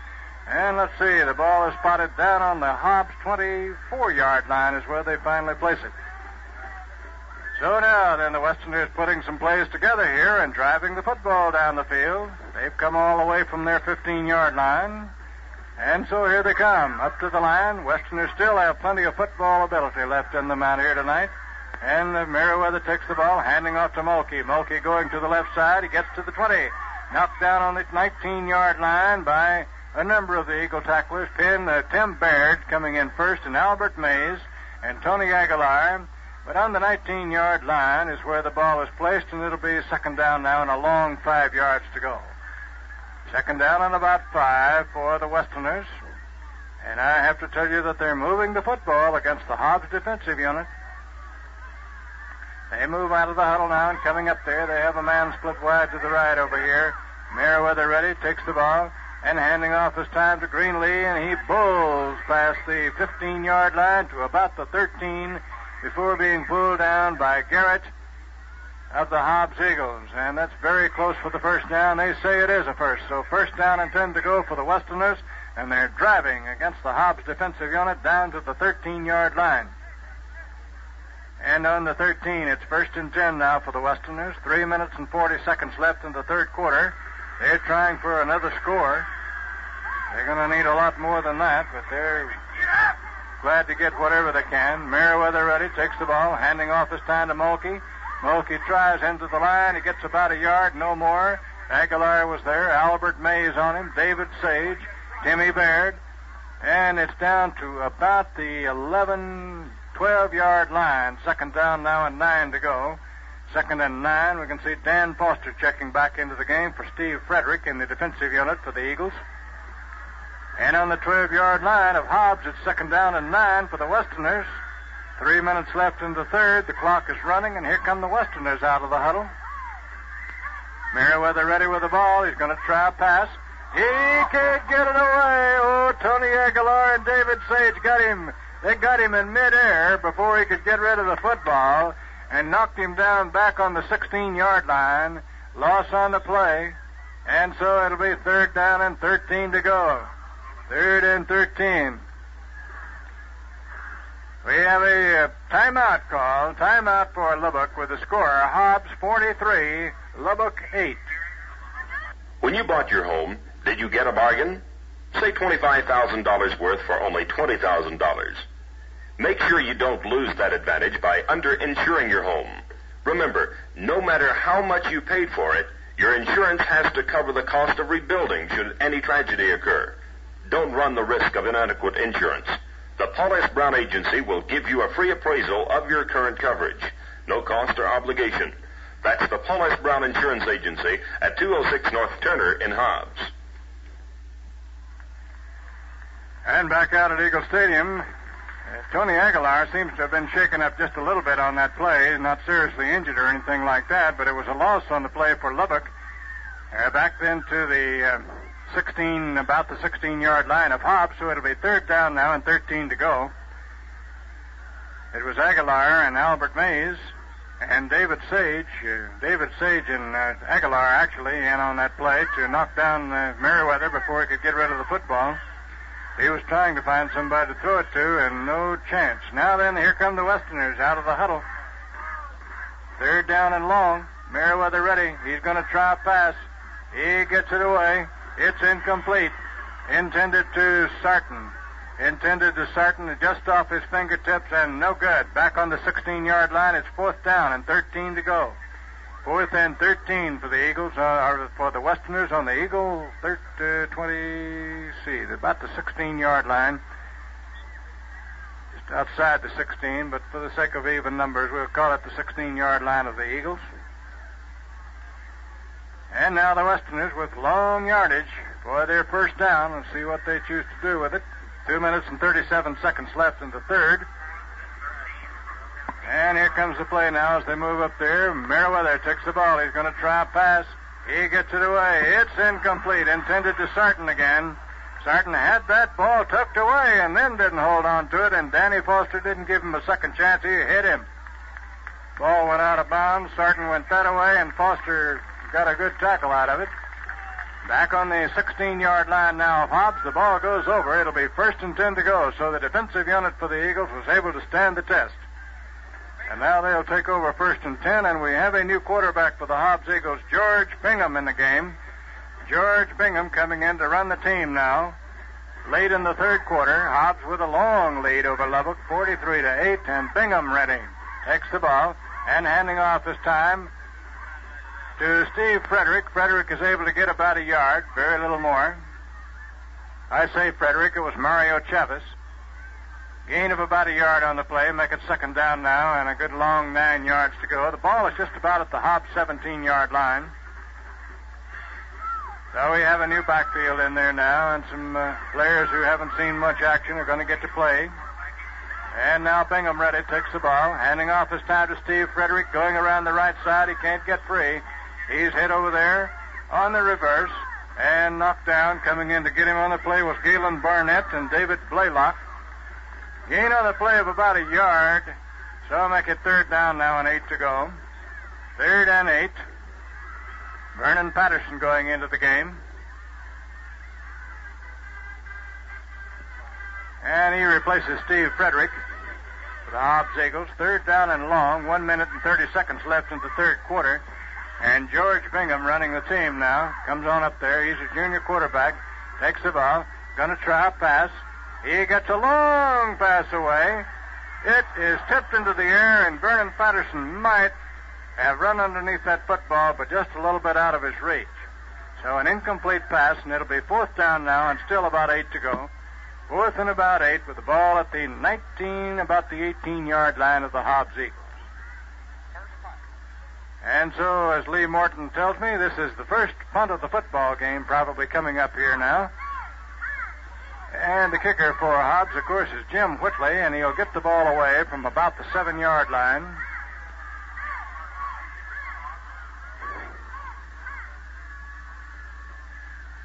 And let's see, the ball is spotted down on the Hobbs 24-yard line is where they finally place it. So now then the Westerners putting some plays together here and driving the football down the field. They've come all the way from their 15-yard line. And so here they come, up to the line. Westerners still have plenty of football ability left in them out here tonight. And Merriweather takes the ball, handing off to Mulkey. Mulkey going to the left side. He gets to the 20. Knocked down on the 19-yard line by a number of the Eagle tacklers. Tim Baird coming in first, and Albert Mays and Tony Aguilar. But on the 19-yard line is where the ball is placed, and it'll be second down now and a long 5 yards to go. Second down and about 5 for the Westerners. And I have to tell you that they're moving the football against the Hobbs defensive unit. They move out of the huddle now, and coming up there, they have a man split wide to the right over here. Merriweather ready, takes the ball, and handing off his time to Greenlee, and he bowls past the 15-yard line to about the 13 before being pulled down by Garrett of the Hobbs Eagles. And that's very close for the first down. They say it is a first. So first down and 10 to go for the Westerners, and they're driving against the Hobbs defensive unit down to the 13-yard line. And on the 13, it's 1st and 10 now for the Westerners. 3 minutes and 40 seconds left in the third quarter. They're trying for another score. They're going to need a lot more than that, but they're glad to get whatever they can. Merriweather ready, takes the ball, handing off this time to Mulkey. Mulkey tries into the line. He gets about a yard, no more. Aguilar was there. Albert Mays on him. David Sage. Timmy Baird. And it's down to about the 11, 12-yard line. Second down now and 9 to go. Second and 9. We can see Dan Foster checking back into the game for Steve Frederick in the defensive unit for the Eagles. And on the 12-yard line of Hobbs, it's second down and 9 for the Westerners. 3 minutes left in the third. The clock is running, and here come the Westerners out of the huddle. Merriweather ready with the ball. He's going to try a pass. He can't get it away. Oh, Tony Aguilar and David Sage got him. They got him in midair before he could get rid of the football and knocked him down back on the 16-yard line. Loss on the play. And so it'll be third down and 13 to go. Third and 13. We have a timeout call. Timeout for Lubbock with the score. Hobbs 43, Lubbock 8. When you bought your home, did you get a bargain? Say $25,000 worth for only $20,000. Make sure you don't lose that advantage by under-insuring your home. Remember, no matter how much you paid for it, your insurance has to cover the cost of rebuilding should any tragedy occur. Don't run the risk of inadequate insurance. The Paul S. Brown Agency will give you a free appraisal of your current coverage. No cost or obligation. That's the Paul S. Brown Insurance Agency at 206 North Turner in Hobbs. And back out at Eagle Stadium, Tony Aguilar seems to have been shaken up just a little bit on that play. Not seriously injured or anything like that, but it was a loss on the play for Lubbock. Back then to the about the 16-yard line of Hobbs, so it'll be third down now and 13 to go. It was Aguilar and Albert Mays and David Sage. David Sage and Aguilar actually in on that play to knock down Merriweather before he could get rid of the football. He was trying to find somebody to throw it to, and no chance. Now then, here come the Westerners out of the huddle. Third down and long. Merriweather ready. He's going to try a pass. He gets it away. It's incomplete. Intended to Sarton. Just off his fingertips and no good. Back on the 16-yard line. It's fourth down and 13 to go. Fourth and 13 for the Eagles, or for the Westerners on the Eagle 20, about the 16-yard line. Just outside the 16, but for the sake of even numbers, we'll call it the 16-yard line of the Eagles. And now the Westerners with long yardage for their first down. Let's see what they choose to do with it. 2 minutes and 37 seconds left in the third. And here comes the play now as they move up there. Merriweather takes the ball. He's going to try a pass. He gets it away. It's incomplete. Intended to Sarton again. Sarton had that ball tucked away and then didn't hold on to it, and Danny Foster didn't give him a second chance. He hit him. Ball went out of bounds. Sarton went that away, and Foster got a good tackle out of it. Back on the 16-yard line now of Hobbs. The ball goes over. It'll be first and 10 to go, so the defensive unit for the Eagles was able to stand the test. And now they'll take over first and 10, and we have a new quarterback for the Hobbs Eagles, George Bingham, in the game. George Bingham coming in to run the team now. Late in the third quarter, Hobbs with a long lead over Lubbock, 43-8, and Bingham ready. Takes the ball, and handing off this time to Steve Frederick. Frederick is able to get about a yard, very little more. I say Frederick, it was Mario Chavez. Gain of about a yard on the play, make it second down now, and a good long 9 yards to go. The ball is just about at the Hobbs 17-yard line. So we have a new backfield in there now, and some players who haven't seen much action are going to get to play. And now Bingham ready, takes the ball, handing off this time to Steve Frederick, going around the right side. He can't get free. He's hit over there on the reverse and knocked down. Coming in to get him on the play was Galen Barnett and David Blaylock. Gain on the play of about a yard. So I'll make it third down now and 8 to go. Third and 8. Vernon Patterson going into the game. And he replaces Steve Frederick. for the Hobbs Eagles. 3rd down and long. 1 minute and 30 seconds left in the third quarter. And George Bingham running the team now. Comes on up there. He's a junior quarterback. Takes the ball. Going to try a pass. He gets a long pass away. It is tipped into the air, and Vernon Patterson might have run underneath that football, but just a little bit out of his reach. So an incomplete pass, and it'll be 4th down now, and still about 8 to go. 4th and about 8 with the ball at the 18-yard line of the Hobbs Eagles. And so, as Lee Morton tells me, this is the first punt of the football game probably coming up here now. And the kicker for Hobbs, of course, is Jim Whitley, and he'll get the ball away from about the 7-yard line.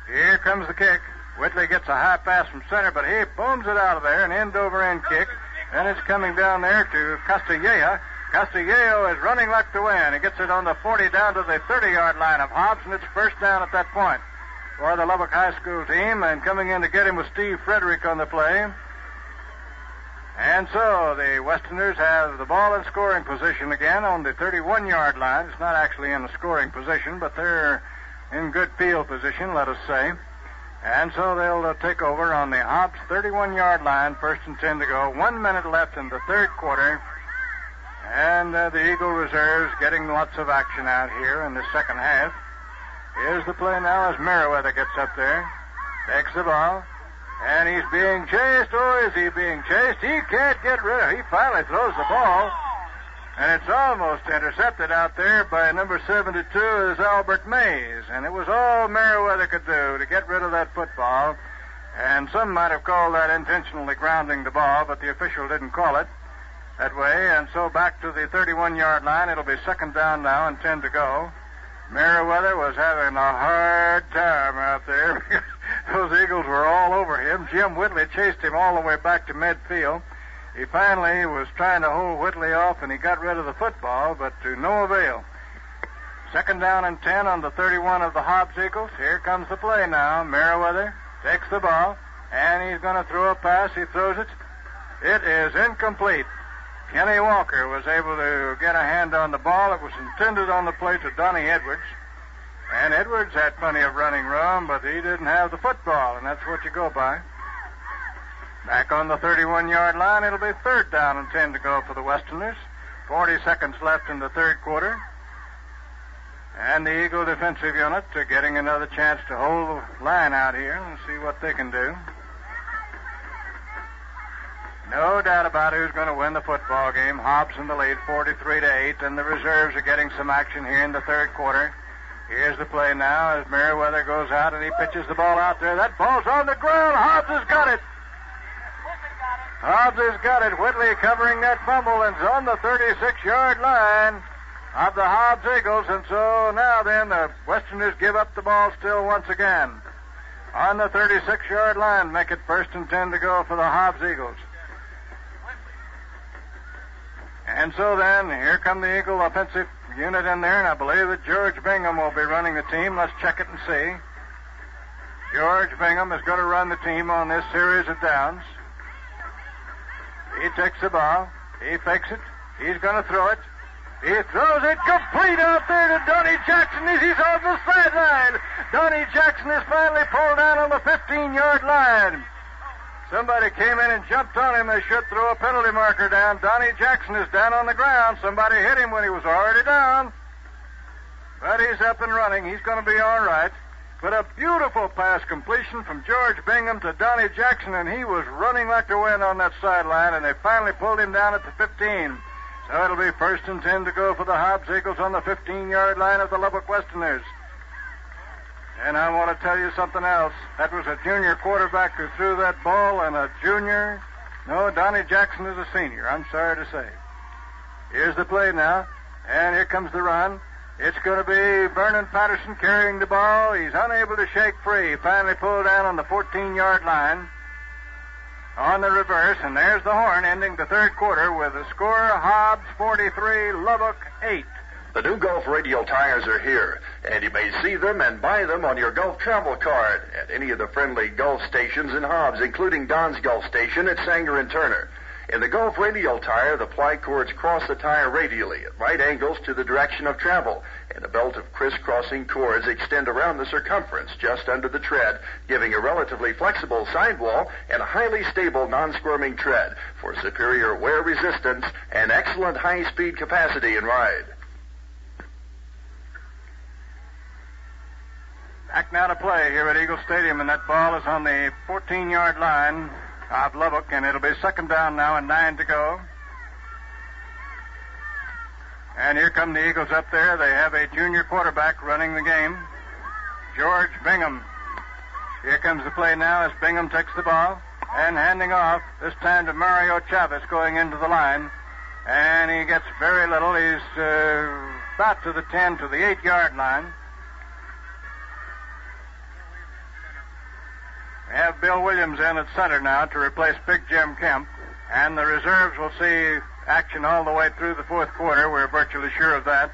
Here comes the kick. Whitley gets a high pass from center, but he booms it out of there, an end-over-end kick. Then it's coming down there to Castilleja. Castillo is running like the wind. He gets it on the 40 down to the 30-yard line of Hobbs, and it's first down at that point for the Lubbock High School team. And coming in to get him was Steve Frederick on the play. And so the Westerners have the ball in scoring position again on the 31-yard line. It's not actually in the scoring position, but they're in good field position, let us say. And so they'll take over on the Hobbs 31-yard line, 1st and 10 to go. 1 minute left in the third quarter. And the Eagle reserves getting lots of action out here in the second half. Here's the play now as Merriweather gets up there. Takes the ball. And he's being chased. Oh, is he being chased? He can't get rid of it. He finally throws the ball. And it's almost intercepted out there by number 72 is Albert Mays. And it was all Merriweather could do to get rid of that football. And some might have called that intentionally grounding the ball, but the official didn't call it that way. And so back to the 31-yard line. It'll be 2nd down now and 10 to go. Merriweather was having a hard time out there. Those Eagles were all over him. Jim Whitley chased him all the way back to midfield. He finally was trying to hold Whitley off, and he got rid of the football, but to no avail. 2nd down and 10 on the 31 of the Hobbs Eagles. Here comes the play now. Merriweather takes the ball, and he's going to throw a pass. He throws it. It is incomplete. Kenny Walker was able to get a hand on the ball. It was intended on the play to Donnie Edwards. And Edwards had plenty of running room, but he didn't have the football, and that's what you go by. Back on the 31-yard line, it'll be 3rd down and 10 to go for the Westerners. 40 seconds left in the third quarter. And the Eagle defensive unit getting another chance to hold the line out here and see what they can do. No doubt about who's going to win the football game. Hobbs in the lead, 43-8, and the reserves are getting some action here in the third quarter. Here's the play now as Merriweather goes out and he pitches the ball out there. That ball's on the ground. Hobbs has got it. Hobbs has got it. Whitley covering that fumble and is on the 36-yard line of the Hobbs Eagles. And so now then the Westerners give up the ball still once again. On the 36-yard line, make it 1st and 10 to go for the Hobbs Eagles. And so then, here come the Eagle offensive unit in there, and I believe that George Bingham will be running the team. Let's check it and see. George Bingham is going to run the team on this series of downs. He takes the ball. He fakes it. He's going to throw it. He throws it complete out there to Donnie Jackson as he's on the sideline. Donnie Jackson is finally pulled down on the 15-yard line. Somebody came in and jumped on him. They should throw a penalty marker down. Donnie Jackson is down on the ground. Somebody hit him when he was already down. But he's up and running. He's going to be all right. But a beautiful pass completion from George Bingham to Donnie Jackson, and he was running like the wind on that sideline, and they finally pulled him down at the 15. So it'll be 1st and 10 to go for the Hobbs Eagles on the 15-yard line of the Lubbock Westerners. And I want to tell you something else. That was a junior quarterback who threw that ball, and a junior. No, Donnie Jackson is a senior, I'm sorry to say. Here's the play now, and here comes the run. It's going to be Vernon Patterson carrying the ball. He's unable to shake free. Finally pulled down on the 14-yard line on the reverse, and there's the horn ending the third quarter with the score Hobbs 43, Lubbock 8. The new Gulf radial tires are here, and you may see them and buy them on your Gulf travel card at any of the friendly Gulf stations in Hobbs, including Don's Gulf station at Sanger and Turner. In the Gulf radial tire, the ply cords cross the tire radially at right angles to the direction of travel, and a belt of crisscrossing cords extend around the circumference just under the tread, giving a relatively flexible sidewall and a highly stable, non-squirming tread for superior wear resistance and excellent high-speed capacity in ride. Back now to play here at Eagle Stadium, and that ball is on the 14-yard line of Lubbock, and it'll be second down now and 9 to go. And here come the Eagles up there. They have a junior quarterback running the game, George Bingham. Here comes the play now as Bingham takes the ball and handing off, this time to Mario Chavez going into the line. And he gets very little. He's about to the 10 to the 8-yard line. We have Bill Williams in at center now to replace Big Jim Kemp. And the reserves will see action all the way through the fourth quarter. We're virtually sure of that.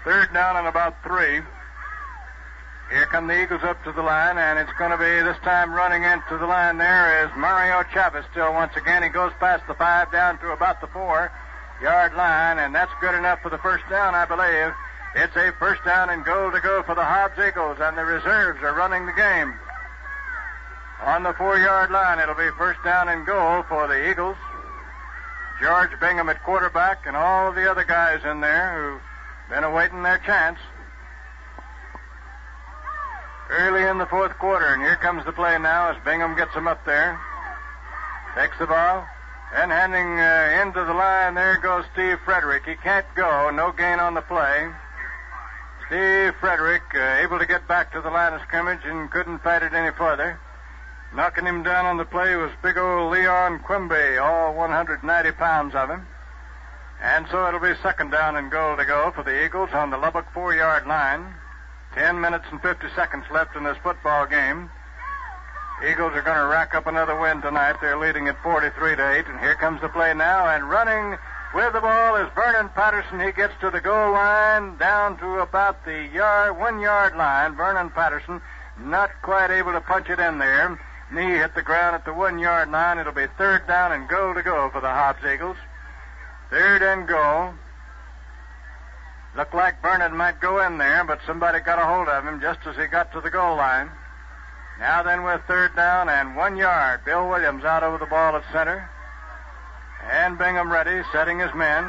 Third down and about 3. Here come the Eagles up to the line, and it's going to be this time running into the line there is Mario Chavez still once again. He goes past the 5 down to about the 4-yard line, and that's good enough for the first down, I believe. It's a first down and goal to go for the Hobbs Eagles, and the reserves are running the game. On the 4-yard line, it'll be first down and goal for the Eagles. George Bingham at quarterback and all of the other guys in there who've been awaiting their chance. Early in the fourth quarter, and here comes the play now as Bingham gets him up there. Takes the ball, and handing into the line, there goes Steve Frederick. He can't go, no gain on the play. Steve Frederick able to get back to the line of scrimmage and couldn't fight it any further. Knocking him down on the play was big old Leon Quimby, all 190 pounds of him. And so it'll be second down and goal to go for the Eagles on the Lubbock 4-yard line. 10 minutes and 50 seconds left in this football game. Eagles are going to rack up another win tonight. They're leading at 43-8. And here comes the play now. And running with the ball is Vernon Patterson. He gets to the goal line down to about the 1-yard line. Vernon Patterson not quite able to punch it in there. Knee hit the ground at the 1-yard line. It'll be third down and goal to go for the Hobbs Eagles. Third and goal. Looked like Vernon might go in there, but somebody got a hold of him just as he got to the goal line. Now then with third down and 1 yard. Bill Williams out over the ball at center. And Bingham ready, setting his men.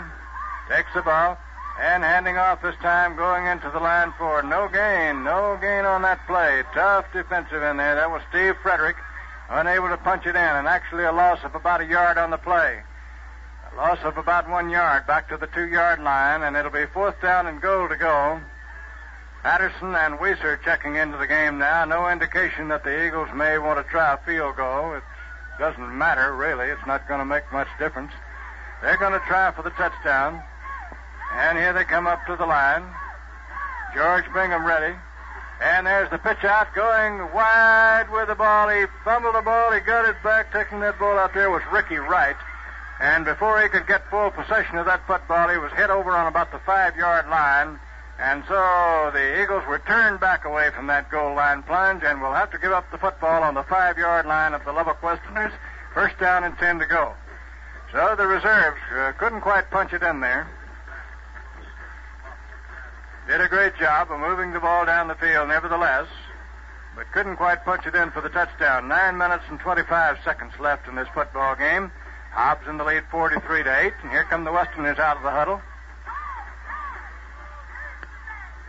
Takes the ball and handing off this time, going into the line for no gain. No gain on that play. Tough defensive in there. That was Steve Frederick, unable to punch it in, and actually a loss of about 1 yard on the play. A loss of about 1 yard back to the 2-yard line, and it'll be fourth down and goal to go. Patterson and Weiser checking into the game now. No indication that the Eagles may want to try a field goal. It doesn't matter, really. It's not going to make much difference. They're going to try for the touchdown. And here they come up to the line. George Bingham ready. And there's the pitch out, going wide with the ball. He fumbled the ball. He got it back. Taking that ball out there was Ricky Wright. And before he could get full possession of that football, he was hit over on about the 5-yard line. And so the Eagles were turned back away from that goal line plunge and will have to give up the football on the 5-yard line of the Lubbock Westerners. First down and 10 to go. So the reserves couldn't quite punch it in there. Did a great job of moving the ball down the field nevertheless, but couldn't quite punch it in for the touchdown. 9 minutes and 25 seconds left in this football game. Hobbs in the lead 43-8, and here come the Westerners out of the huddle.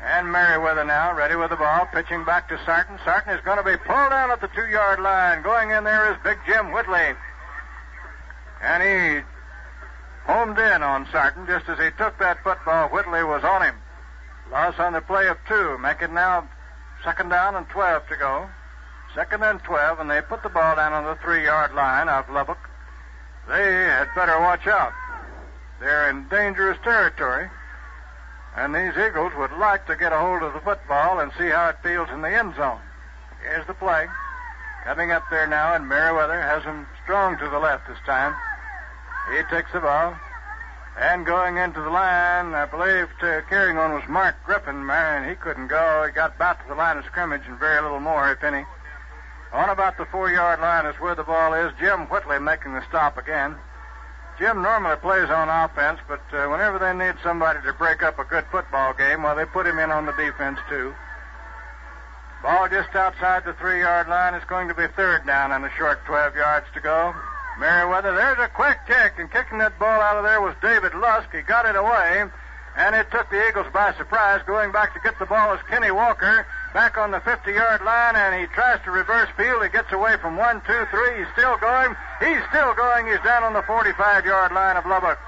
And Merriweather now, ready with the ball, pitching back to Sarton. Sarton is going to be pulled down at the 2-yard line. Going in there is Big Jim Whitley. And he homed in on Sarton just as he took that football. Whitley was on him. Loss on the play of 2. Make it now second down and 12 to go. Second and 12, and they put the ball down on the 3-yard line of Lubbock. They had better watch out. They're in dangerous territory. And these Eagles would like to get a hold of the football and see how it feels in the end zone. Here's the play. Coming up there now, and Merriweather has him strong to the left this time. He takes the ball. And going into the line, I believe carrying on was Mark Griffin, and he couldn't go. He got back to the line of scrimmage and very little more, if any. On about the 4-yard line is where the ball is. Jim Whitley making the stop again. Jim normally plays on offense, but whenever they need somebody to break up a good football game, well, they put him in on the defense, too. Ball just outside the 3-yard line. It's going to be third down and a short 12 yards to go. Merriweather, there's a quick kick, and kicking that ball out of there was David Lusk. He got it away, and it took the Eagles by surprise. Going back to get the ball is Kenny Walker, back on the 50-yard line, and he tries to reverse field. He gets away from 1, 2, 3. He's still going. He's still going. He's down on the 45-yard line of Lubbock.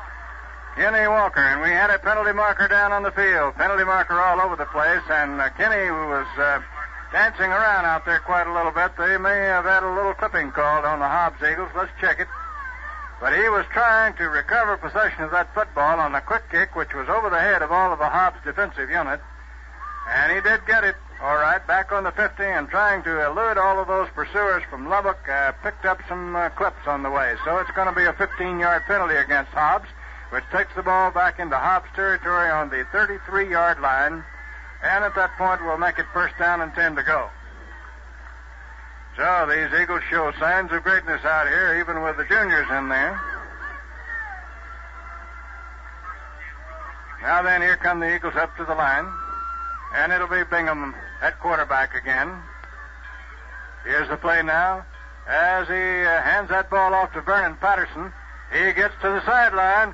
Kenny Walker, and we had a penalty marker down on the field. Penalty marker all over the place, and Kenny, who was dancing around out there quite a little bit. They may have had a little clipping called on the Hobbs Eagles. Let's check it. But he was trying to recover possession of that football on a quick kick, which was over the head of all of the Hobbs defensive unit. And he did get it, all right, back on the 50, and trying to elude all of those pursuers from Lubbock, picked up some clips on the way. So it's going to be a 15-yard penalty against Hobbs, which takes the ball back into Hobbs territory on the 33-yard line. And at that point, we'll make it first down and 10 to go. So these Eagles show signs of greatness out here, even with the juniors in there. Now then, here come the Eagles up to the line. And it'll be Bingham at quarterback again. Here's the play now. As he hands that ball off to Vernon Patterson, he gets to the sideline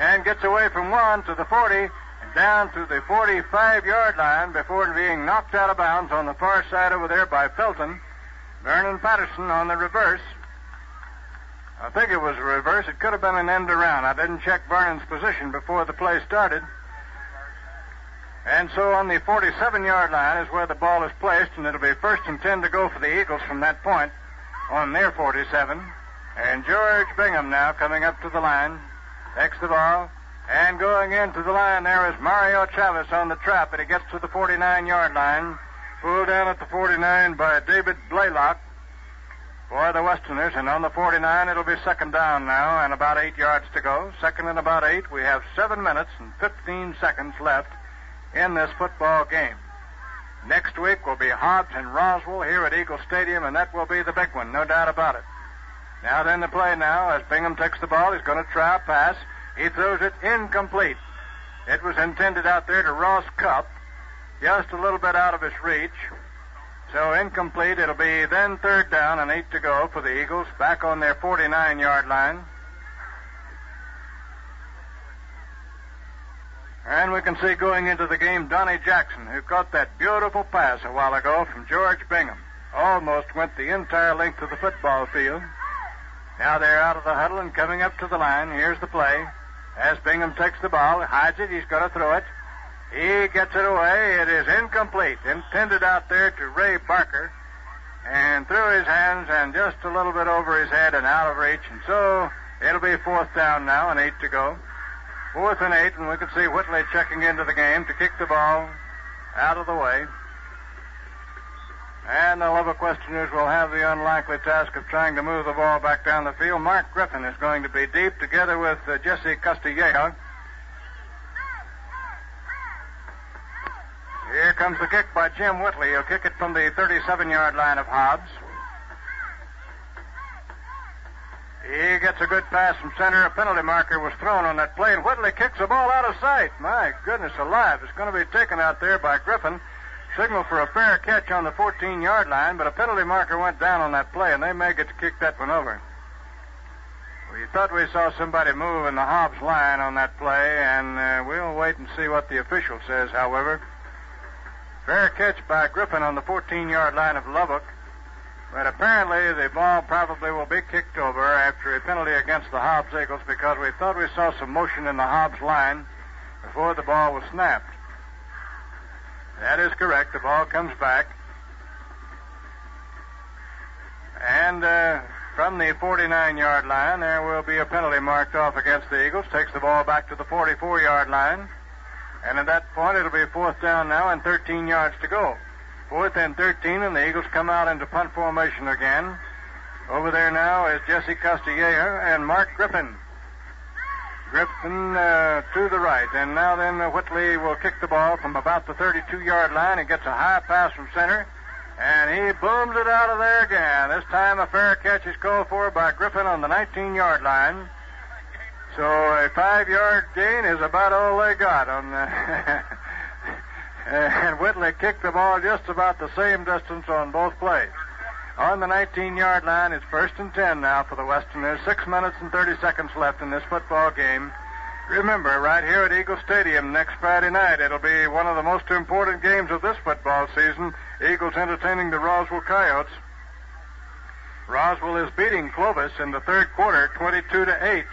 and gets away from 1 to the 40. Down to the 45-yard line before being knocked out of bounds on the far side over there by Felton. Vernon Patterson on the reverse. I think it was a reverse. It could have been an end around. I didn't check Vernon's position before the play started. And so on the 47-yard line is where the ball is placed, and it'll be first and 10 to go for the Eagles from that point on their 47. And George Bingham now coming up to the line. Takes the ball. And going into the line there is Mario Chavez on the trap, but he gets to the 49-yard line. Pulled down at the 49 by David Blaylock for the Westerners. And on the 49, it'll be second down now and about 8 yards to go. Second and about 8. We have 7 minutes and 15 seconds left in this football game. Next week will be Hobbs and Roswell here at Eagle Stadium, and that will be the big one, no doubt about it. Now then the play now as Bingham takes the ball. He's going to try a pass. He throws it incomplete. It was intended out there to Ross Cupp, just a little bit out of his reach. So incomplete. It'll be then third down and 8 to go for the Eagles, back on their 49-yard line. And we can see going into the game Donnie Jackson, who caught that beautiful pass a while ago from George Bingham. Almost went the entire length of the football field. Now they're out of the huddle and coming up to the line. Here's the play. As Bingham takes the ball, hides it, he's going to throw it. He gets it away. It is incomplete. Intended out there to Ray Barker. And through his hands and just a little bit over his head and out of reach. And so it'll be fourth down now and 8 to go. 4th and 8, and we can see Whitley checking into the game to kick the ball out of the way. And the Lubbock Westerners will have the unlikely task of trying to move the ball back down the field. Mark Griffin is going to be deep together with Jesse Castilleja. Here comes the kick by Jim Whitley. He'll kick it from the 37-yard line of Hobbs. He gets a good pass from center. A penalty marker was thrown on that play, and Whitley kicks the ball out of sight. My goodness alive. It's going to be taken out there by Griffin. Signal for a fair catch on the 14-yard line, but a penalty marker went down on that play, and they may get to kick that one over. We thought we saw somebody move in the Hobbs line on that play, and we'll wait and see what the official says, however. Fair catch by Griffin on the 14-yard line of Lubbock, but apparently the ball probably will be kicked over after a penalty against the Hobbs Eagles because we thought we saw some motion in the Hobbs line before the ball was snapped. That is correct. The ball comes back. And from the 49-yard line, there will be a penalty marked off against the Eagles. Takes the ball back to the 44-yard line. And at that point, it'll be fourth down now and 13 yards to go. 4th and 13, and the Eagles come out into punt formation again. Over there now is Jesse Castilleja and Mark Griffin. Griffin to the right. And now then Whitley will kick the ball from about the 32-yard line. He gets a high pass from center. And he booms it out of there again. This time a fair catch is called for by Griffin on the 19-yard line. So a 5-yard gain is about all they got on the... And Whitley kicked the ball just about the same distance on both plays. On the 19-yard line, it's 1st and 10 now for the Westerners. 6 minutes and 30 seconds left in this football game. Remember, right here at Eagle Stadium next Friday night, it'll be one of the most important games of this football season. Eagles entertaining the Roswell Coyotes. Roswell is beating Clovis in the third quarter, 22-8. Mayfield 37-0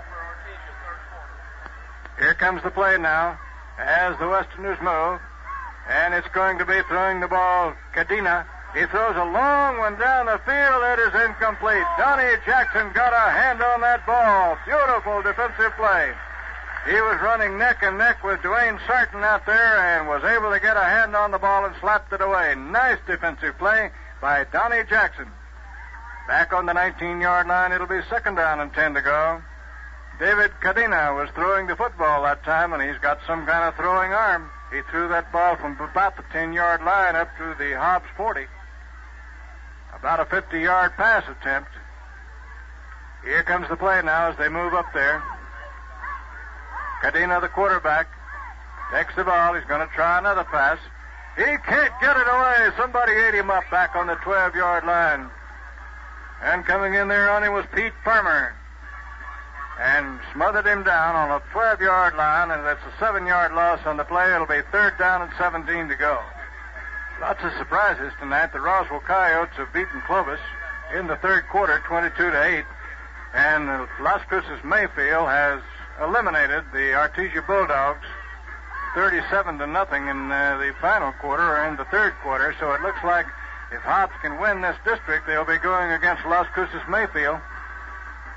for Artesia, third quarter. Here comes the play now as the Westerners move. And it's going to be throwing the ball, Cadena. He throws a long one down the field. It is incomplete. Donnie Jackson got a hand on that ball. Beautiful defensive play. He was running neck and neck with Dwayne Sarton out there and was able to get a hand on the ball and slapped it away. Nice defensive play by Donnie Jackson. Back on the 19-yard line, it'll be 2nd down and 10 to go. David Cadena was throwing the football that time, and he's got some kind of throwing arm. He threw that ball from about the 10-yard line up to the Hobbs 40. About a 50-yard pass attempt. Here comes the play now as they move up there. Cadena, the quarterback, takes the ball. He's going to try another pass. He can't get it away. Somebody ate him up back on the 12-yard line. And coming in there on him was Pete Farmer. And smothered him down on a 12-yard line, and that's a 7-yard loss on the play. It'll be 3rd down and 17 to go. Lots of surprises tonight. The Roswell Coyotes have beaten Clovis in the third quarter, 22-8, and Las Cruces Mayfield has eliminated the Artesia Bulldogs 37-0 in the final quarter, or in the third quarter. So it looks like if Hobbs can win this district, they'll be going against Las Cruces Mayfield.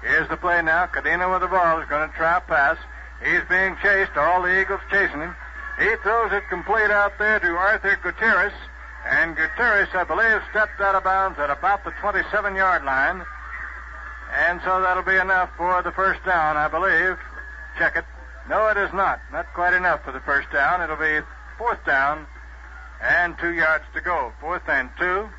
Here's the play now. Cadena with the ball is going to try a pass. He's being chased. All the Eagles chasing him. He throws it complete out there to Arthur Gutierrez. And Gutierrez, I believe, stepped out of bounds at about the 27-yard line. And so that'll be enough for the first down, I believe. Check it. No, it is not. Not quite enough for the first down. It'll be 4th down and 2 yards to go. 4th and 2.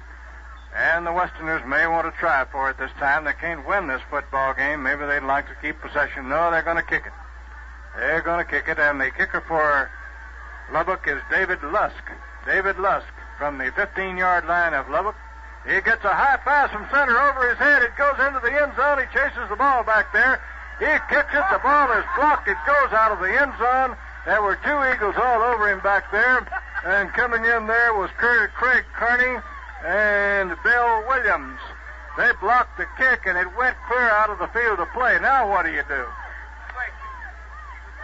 And the Westerners may want to try for it this time. They can't win this football game. Maybe they'd like to keep possession. No, they're going to kick it. They're going to kick it, and the kicker for Lubbock is David Lusk. David Lusk from the 15-yard line of Lubbock. He gets a high pass from center over his head. It goes into the end zone. He chases the ball back there. He kicks it. The ball is blocked. It goes out of the end zone. There were 2 Eagles all over him back there. And coming in there was Craig Carney and Bill Williams. They blocked the kick, and it went clear out of the field of play. Now what do you do?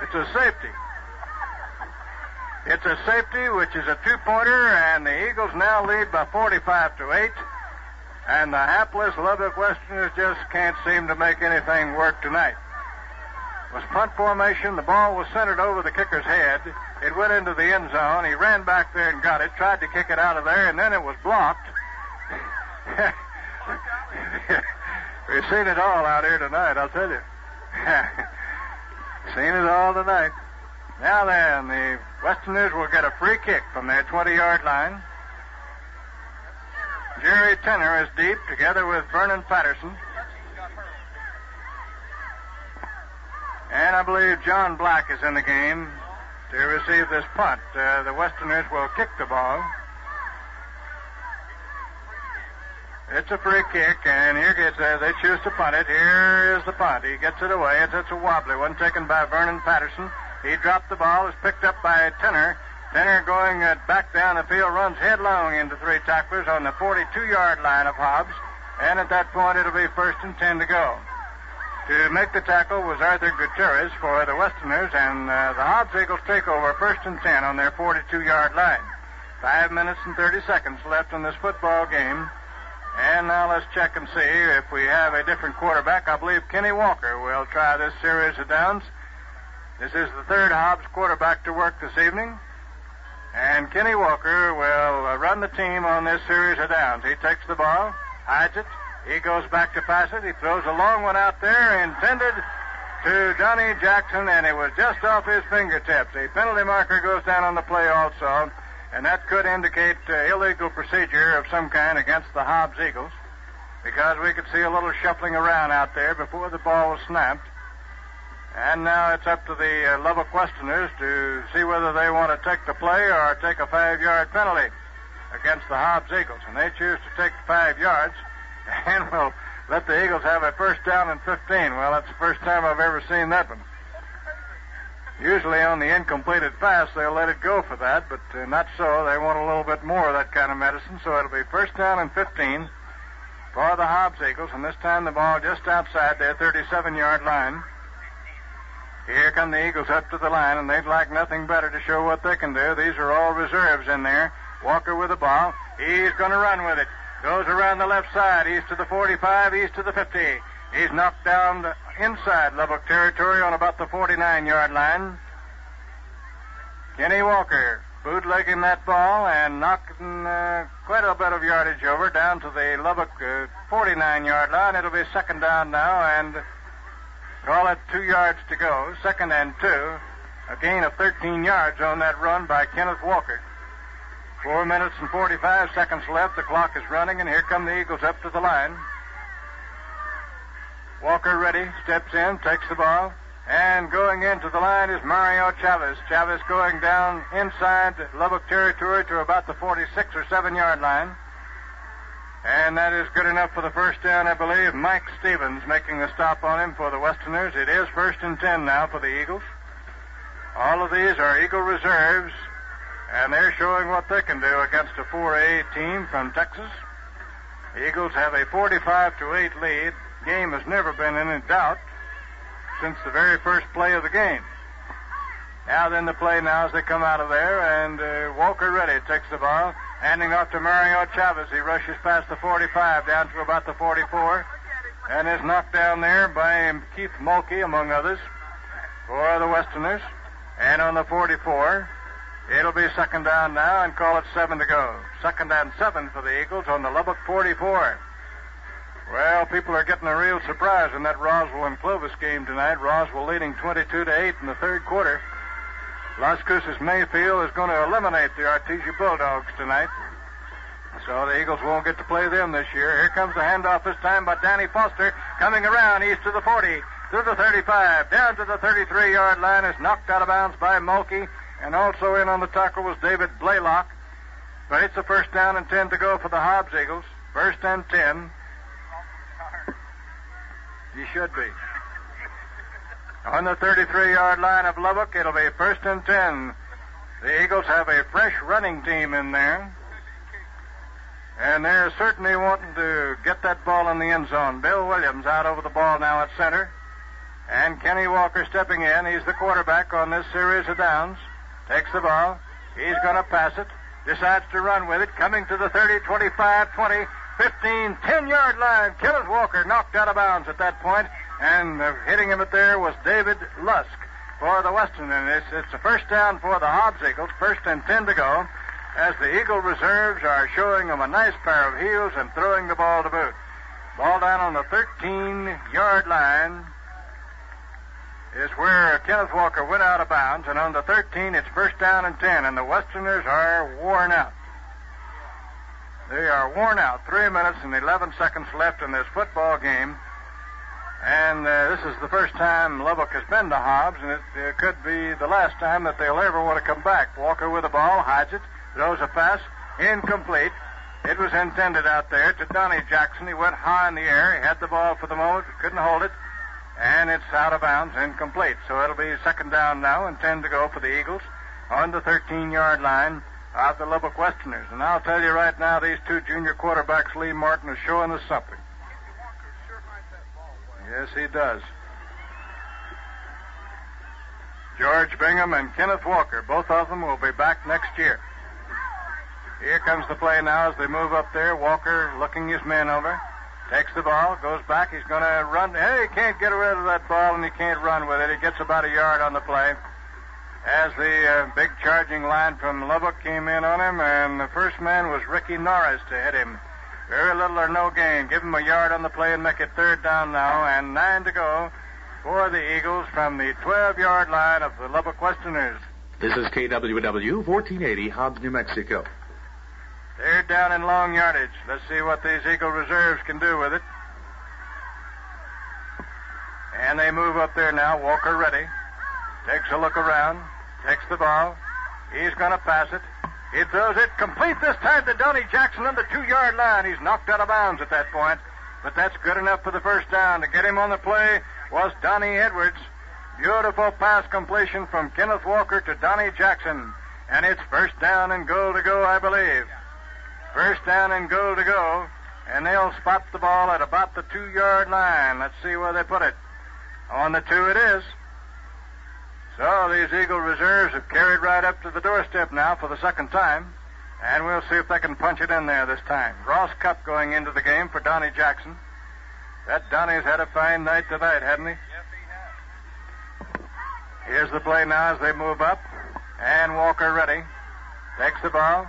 It's a safety. It's a safety, which is a 2-pointer, and the Eagles now lead by 45-8. And the hapless Lubbock Westerners just can't seem to make anything work tonight. It was punt formation. The ball was centered over the kicker's head. It went into the end zone. He ran back there and got it, tried to kick it out of there, and then it was blocked. We've seen it all out here tonight, I'll tell you. Seen it all tonight. Now then, the Westerners will get a free kick from their 20-yard line. Jerry Tenner is deep, together with Vernon Patterson. And I believe John Black is in the game to receive this punt. The Westerners will kick the ball. It's a free kick, and here gets they choose to punt it. Here is the punt. He gets it away. It's a wobbly one taken by Vernon Patterson. He dropped the ball. It's picked up by Tenner. Tenner going back down the field, runs headlong into 3 tacklers on the 42-yard line of Hobbs. And at that point, it'll be 1st and 10 to go. To make the tackle was Arthur Gutierrez for the Westerners, and the Hobbs Eagles take over 1st and 10 on their 42-yard line. 5 minutes and 30 seconds left in this football game. And now let's check and see if we have a different quarterback. I believe Kenny Walker will try this series of downs. This is the 3rd Hobbs quarterback to work this evening. And Kenny Walker will run the team on this series of downs. He takes the ball, hides it. He goes back to pass it. He throws a long one out there, intended to Donnie Jackson, and it was just off his fingertips. The penalty marker goes down on the play also. And that could indicate illegal procedure of some kind against the Hobbs Eagles, because we could see a little shuffling around out there before the ball was snapped. And now it's up to the Lubbock Westerners to see whether they want to take the play or take a 5-yard penalty against the Hobbs Eagles. And they choose to take the 5 yards and will let the Eagles have a first down and 15. Well, that's the first time I've ever seen that one. Usually on the incompleted pass, they'll let it go for that, but not so. They want a little bit more of that kind of medicine, so it'll be first down and 15 for the Hobbs Eagles, and this time the ball just outside their 37-yard line. Here come the Eagles up to the line, and they'd like nothing better to show what they can do. These are all reserves in there. Walker with the ball. He's going to run with it. Goes around the left side. He's to the 45. He's to the 50. He's knocked down inside Lubbock territory on about the 49-yard line. Kenny Walker bootlegging that ball and knocking quite a bit of yardage over down to the Lubbock 49-yard line. It'll be second down now, and call it 2 yards to go. Second and 2. A gain of 13 yards on that run by Kenneth Walker. 4 minutes and 45 seconds left. The clock is running, and here come the Eagles up to the line. Walker ready, steps in, takes the ball, and going into the line is Mario Chavez. Chavez going down inside Lubbock territory to about the 46 or 7-yard line. And that is good enough for the first down, I believe. Mike Stevens making the stop on him for the Westerners. It is first and 10 now for the Eagles. All of these are Eagle reserves, and they're showing what they can do against a 4A team from Texas. The Eagles have a 45-8 lead. Game has never been in doubt since the very first play of the game. Now then the play now as they come out of there, and Walker ready takes the ball, handing off to Mario Chavez. He rushes past the 45 down to about the 44, and is knocked down there by Keith Mulkey, among others, for the Westerners. And on the 44, it'll be second down now, and call it 7 to go. Second and 7 for the Eagles on the Lubbock 44. Well, people are getting a real surprise in that Roswell and Clovis game tonight. Roswell leading 22-8 in the third quarter. Las Cruces Mayfield is going to eliminate the Artesia Bulldogs tonight. So the Eagles won't get to play them this year. Here comes the handoff this time by Danny Foster. Coming around, he's to the 40, to the 35, down to the 33-yard line, is knocked out of bounds by Mulkey. And also in on the tackle was David Blaylock. But it's a first down and 10 to go for the Hobbs Eagles. First and 10. You should be. On the 33-yard line of Lubbock, it'll be first and 10. The Eagles have a fresh running team in there. And they're certainly wanting to get that ball in the end zone. Bill Williams out over the ball now at center. And Kenny Walker stepping in. He's the quarterback on this series of downs. Takes the ball. He's going to pass it. Decides to run with it. Coming to the 30, 25, 20, 15, 10-yard line. Kenneth Walker knocked out of bounds at that point, and hitting him at there was David Lusk for the Western. And it's a first down for the Hobbs Eagles. First and 10 to go, as the Eagle reserves are showing them a nice pair of heels and throwing the ball to boot. Ball down on the 13-yard line is where Kenneth Walker went out of bounds, and on the 13, it's first down and 10, and the Westerners are worn out. They are worn out. 3 minutes and 11 seconds left in this football game. And this is the first time Lubbock has been to Hobbs, and it could be the last time that they'll ever want to come back. Walker with the ball, hides it, throws a pass, incomplete. It was intended out there to Donnie Jackson. He went high in the air. He had the ball for the moment, couldn't hold it, and it's out of bounds, incomplete. So it'll be second down now and 10 to go for the Eagles on the 13-yard line of the Lubbock Westerners. And I'll tell you right now, these two junior quarterbacks, Lee Martin, is showing us something. Yes, he does. George Bingham and Kenneth Walker, both of them will be back next year. Here comes the play now as they move up there. Walker looking his men over. Takes the ball, goes back. He's going to run. Hey, he can't get rid of that ball, and he can't run with it. He gets about a yard on the play. As the big charging line from Lubbock came in on him, and the first man was Ricky Norris to hit him. Very little or no gain. Give him a yard on the play and make it third down now, and 9 to go for the Eagles from the 12-yard line of the Lubbock Westerners. This is KWW 1480, Hobbs, New Mexico. They're down in long yardage. Let's see what these Eagle reserves can do with it. And they move up there now. Walker ready. Takes a look around. Takes the ball. He's going to pass it. He throws it complete this time to Donnie Jackson on the 2-yard line. He's knocked out of bounds at that point. But that's good enough for the first down. To get him on the play was Donnie Edwards. Beautiful pass completion from Kenneth Walker to Donnie Jackson. And it's first down and goal to go, I believe. First down and goal to go. And they'll spot the ball at about the 2-yard line. Let's see where they put it. On the 2 it is. So these Eagle reserves have carried right up to the doorstep now for the second time. And we'll see if they can punch it in there this time. Ross Cup going into the game for Donnie Jackson. That Donnie's had a fine night tonight, hasn't he? Yes, he has. Here's the play now as they move up. And Walker ready. Takes the ball.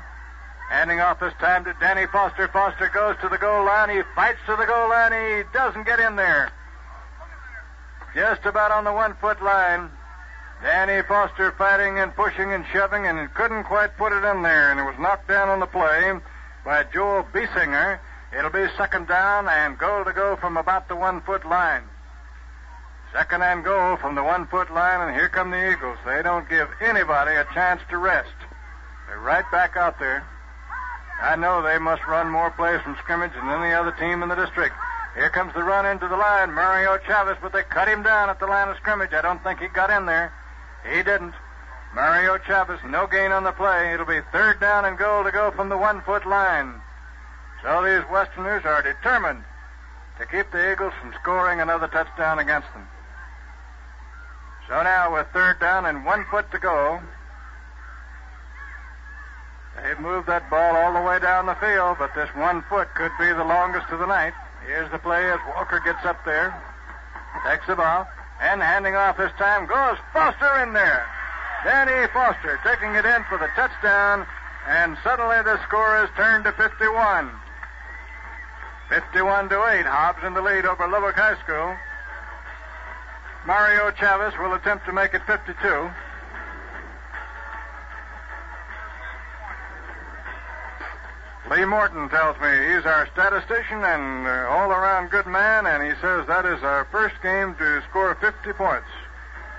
Handing off this time to Danny Foster. Foster goes to the goal line. He fights to the goal line. He doesn't get in there. Just about on the 1-foot line. Danny Foster fighting and pushing and shoving and couldn't quite put it in there. And it was knocked down on the play by Joel Biesinger. It'll be second down and goal to go from about the 1-foot line. Second and goal from the 1-foot line, and here come the Eagles. They don't give anybody a chance to rest. They're right back out there. I know they must run more plays from scrimmage than any other team in the district. Here comes the run into the line, Mario Chavez, but they cut him down at the line of scrimmage. I don't think he got in there. He didn't. Mario Chavez, no gain on the play. It'll be third down and goal to go from the 1-foot line. So these Westerners are determined to keep the Eagles from scoring another touchdown against them. So now with third down and 1 foot to go, they've moved that ball all the way down the field, but this 1 foot could be the longest of the night. Here's the play as Walker gets up there, takes the ball, and handing off this time goes Foster in there. Danny Foster taking it in for the touchdown, and suddenly the score is turned to 51. 51-8, Hobbs in the lead over Lubbock High School. Mario Chavez will attempt to make it 52. Lee Morton tells me he's our statistician and all-around good man, and he says that is our first game to score 50 points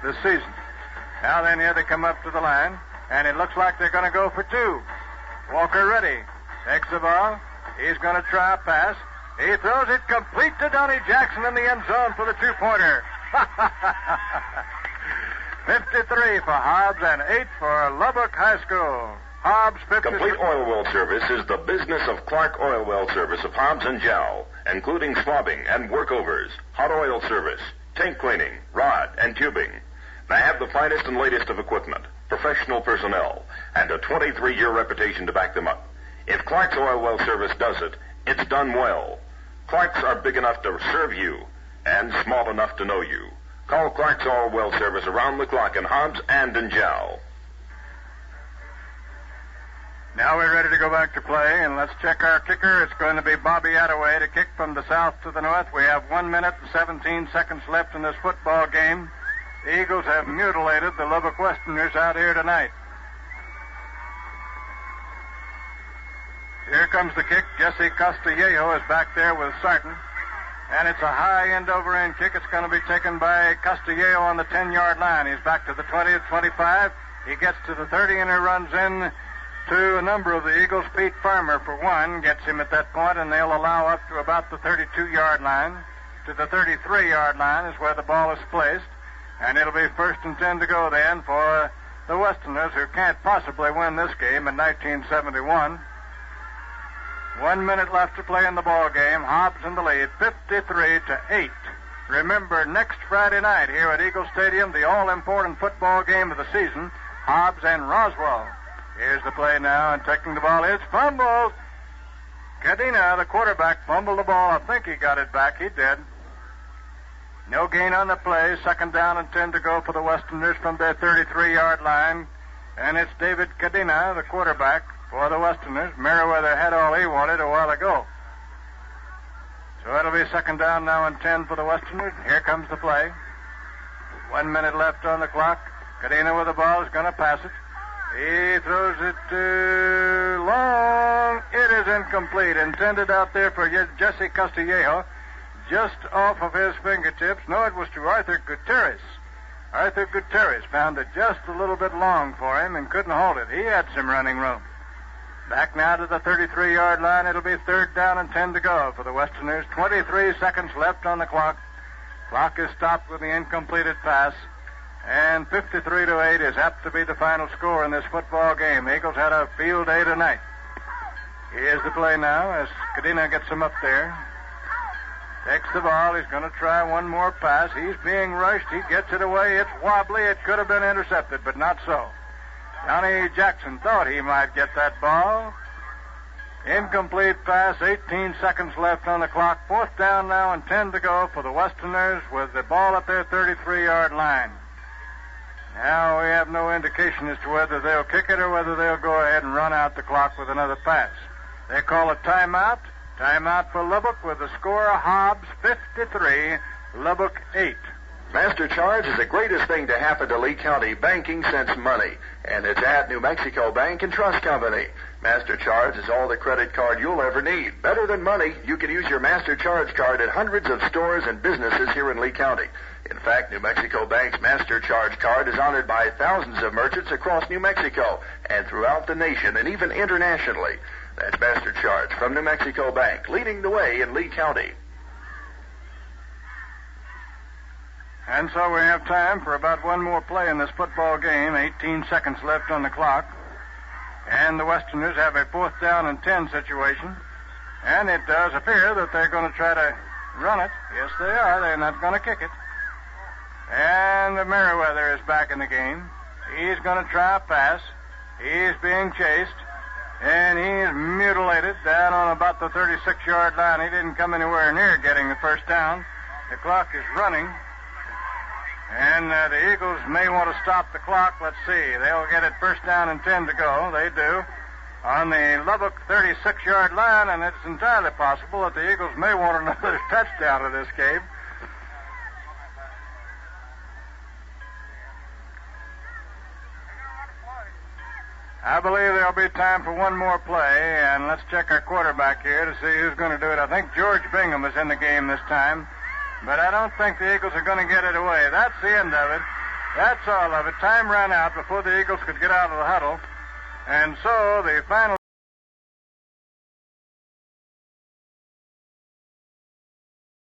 this season. Now then, here they come up to the line, and it looks like they're going to go for 2. Walker ready. Takes the ball. He's going to try a pass. He throws it complete to Donnie Jackson in the end zone for the 2-pointer. 53 for Hobbs and 8 for Lubbock High School. Hobbs 53. Complete oil well service is the business of Clark Oil Well Service of Hobbs and Jowl, including swabbing and workovers, hot oil service, tank cleaning, rod, and tubing. They have the finest and latest of equipment, professional personnel, and a 23-year reputation to back them up. If Clark's Oil Well Service does it, it's done well. Clark's are big enough to serve you and small enough to know you. Call Clark's Oil Well Service around the clock in Hobbs and in Jowl. Now we're ready to go back to play, and let's check our kicker. It's going to be Bobby Attaway to kick from the south to the north. We have 1 minute and 17 seconds left in this football game. The Eagles have mutilated the Lubbock Westerners out here tonight. Here comes the kick. Jesse Castillejo is back there with Sarton. And it's a high end-over-end kick. It's going to be taken by Castillejo on the 10-yard line. He's back to the 20 at 25. He gets to the 30 and he runs in to a number of the Eagles. Pete Farmer, for one, gets him at that point, and they'll allow up to about the 32-yard line. To the 33-yard line is where the ball is placed. And it'll be 1st and 10 to go then for the Westerners, who can't possibly win this game in 1971. 1 minute left to play in the ball game. Hobbs in the lead, 53-8. Remember, next Friday night here at Eagle Stadium, the all-important football game of the season, Hobbs and Roswell. Here's the play now, and taking the ball is fumbled. Cadena, the quarterback, fumbled the ball. I think he got it back. He did. No gain on the play. 2nd down and 10 to go for the Westerners from their 33-yard line. And it's David Cadena, the quarterback for the Westerners. Merriweather had all he wanted a while ago. So it'll be 2nd down now and 10 for the Westerners. Here comes the play. 1 minute left on the clock. Cadena with the ball is going to pass it. He throws it long. It is incomplete. Intended out there for Jesse Castillejo. Just off of his fingertips. No, it was to Arthur Gutierrez. Arthur Gutierrez found it just a little bit long for him and couldn't hold it. He had some running room. Back now to the 33-yard line. It'll be 3rd down and 10 to go for the Westerners. 23 seconds left on the clock. Clock is stopped with the incompleted pass. And 53-8 is apt to be the final score in this football game. The Eagles had a field day tonight. Here's the play now as Cadena gets him up there. Takes the ball. He's going to try one more pass. He's being rushed. He gets it away. It's wobbly. It could have been intercepted, but not so. Johnny Jackson thought he might get that ball. Incomplete pass. 18 seconds left on the clock. 4th down now and 10 to go for the Westerners with the ball at their 33-yard line. Now we have no indication as to whether they'll kick it or whether they'll go ahead and run out the clock with another pass. They call a timeout. Timeout for Lubbock with the score of Hobbs 53, Lubbock 8. Master Charge is the greatest thing to happen to Lee County banking since money, and it's at New Mexico Bank and Trust Company. Master Charge is all the credit card you'll ever need. Better than money, you can use your Master Charge card at hundreds of stores and businesses here in Lee County. In fact, New Mexico Bank's Master Charge card is honored by thousands of merchants across New Mexico and throughout the nation and even internationally. That's Master Charge from New Mexico Bank, leading the way in Lee County. And so we have time for about one more play in this football game. 18 seconds left on the clock. And the Westerners have a 4th down and 10 situation. And it does appear that they're going to try to run it. Yes, they are. They're not going to kick it. And Merriweather is back in the game. He's going to try a pass. He's being chased. And he's mutilated down on about the 36-yard line. He didn't come anywhere near getting the first down. The clock is running. And the Eagles may want to stop the clock. Let's see. They'll get it 1st down and 10 to go. They do. On the Lubbock 36-yard line, and it's entirely possible that the Eagles may want another touchdown of this game. I believe there'll be time for one more play, and let's check our quarterback here to see who's going to do it. I think George Bingham is in the game this time, but I don't think the Eagles are going to get it away. That's the end of it. That's all of it. Time ran out before the Eagles could get out of the huddle, and so the final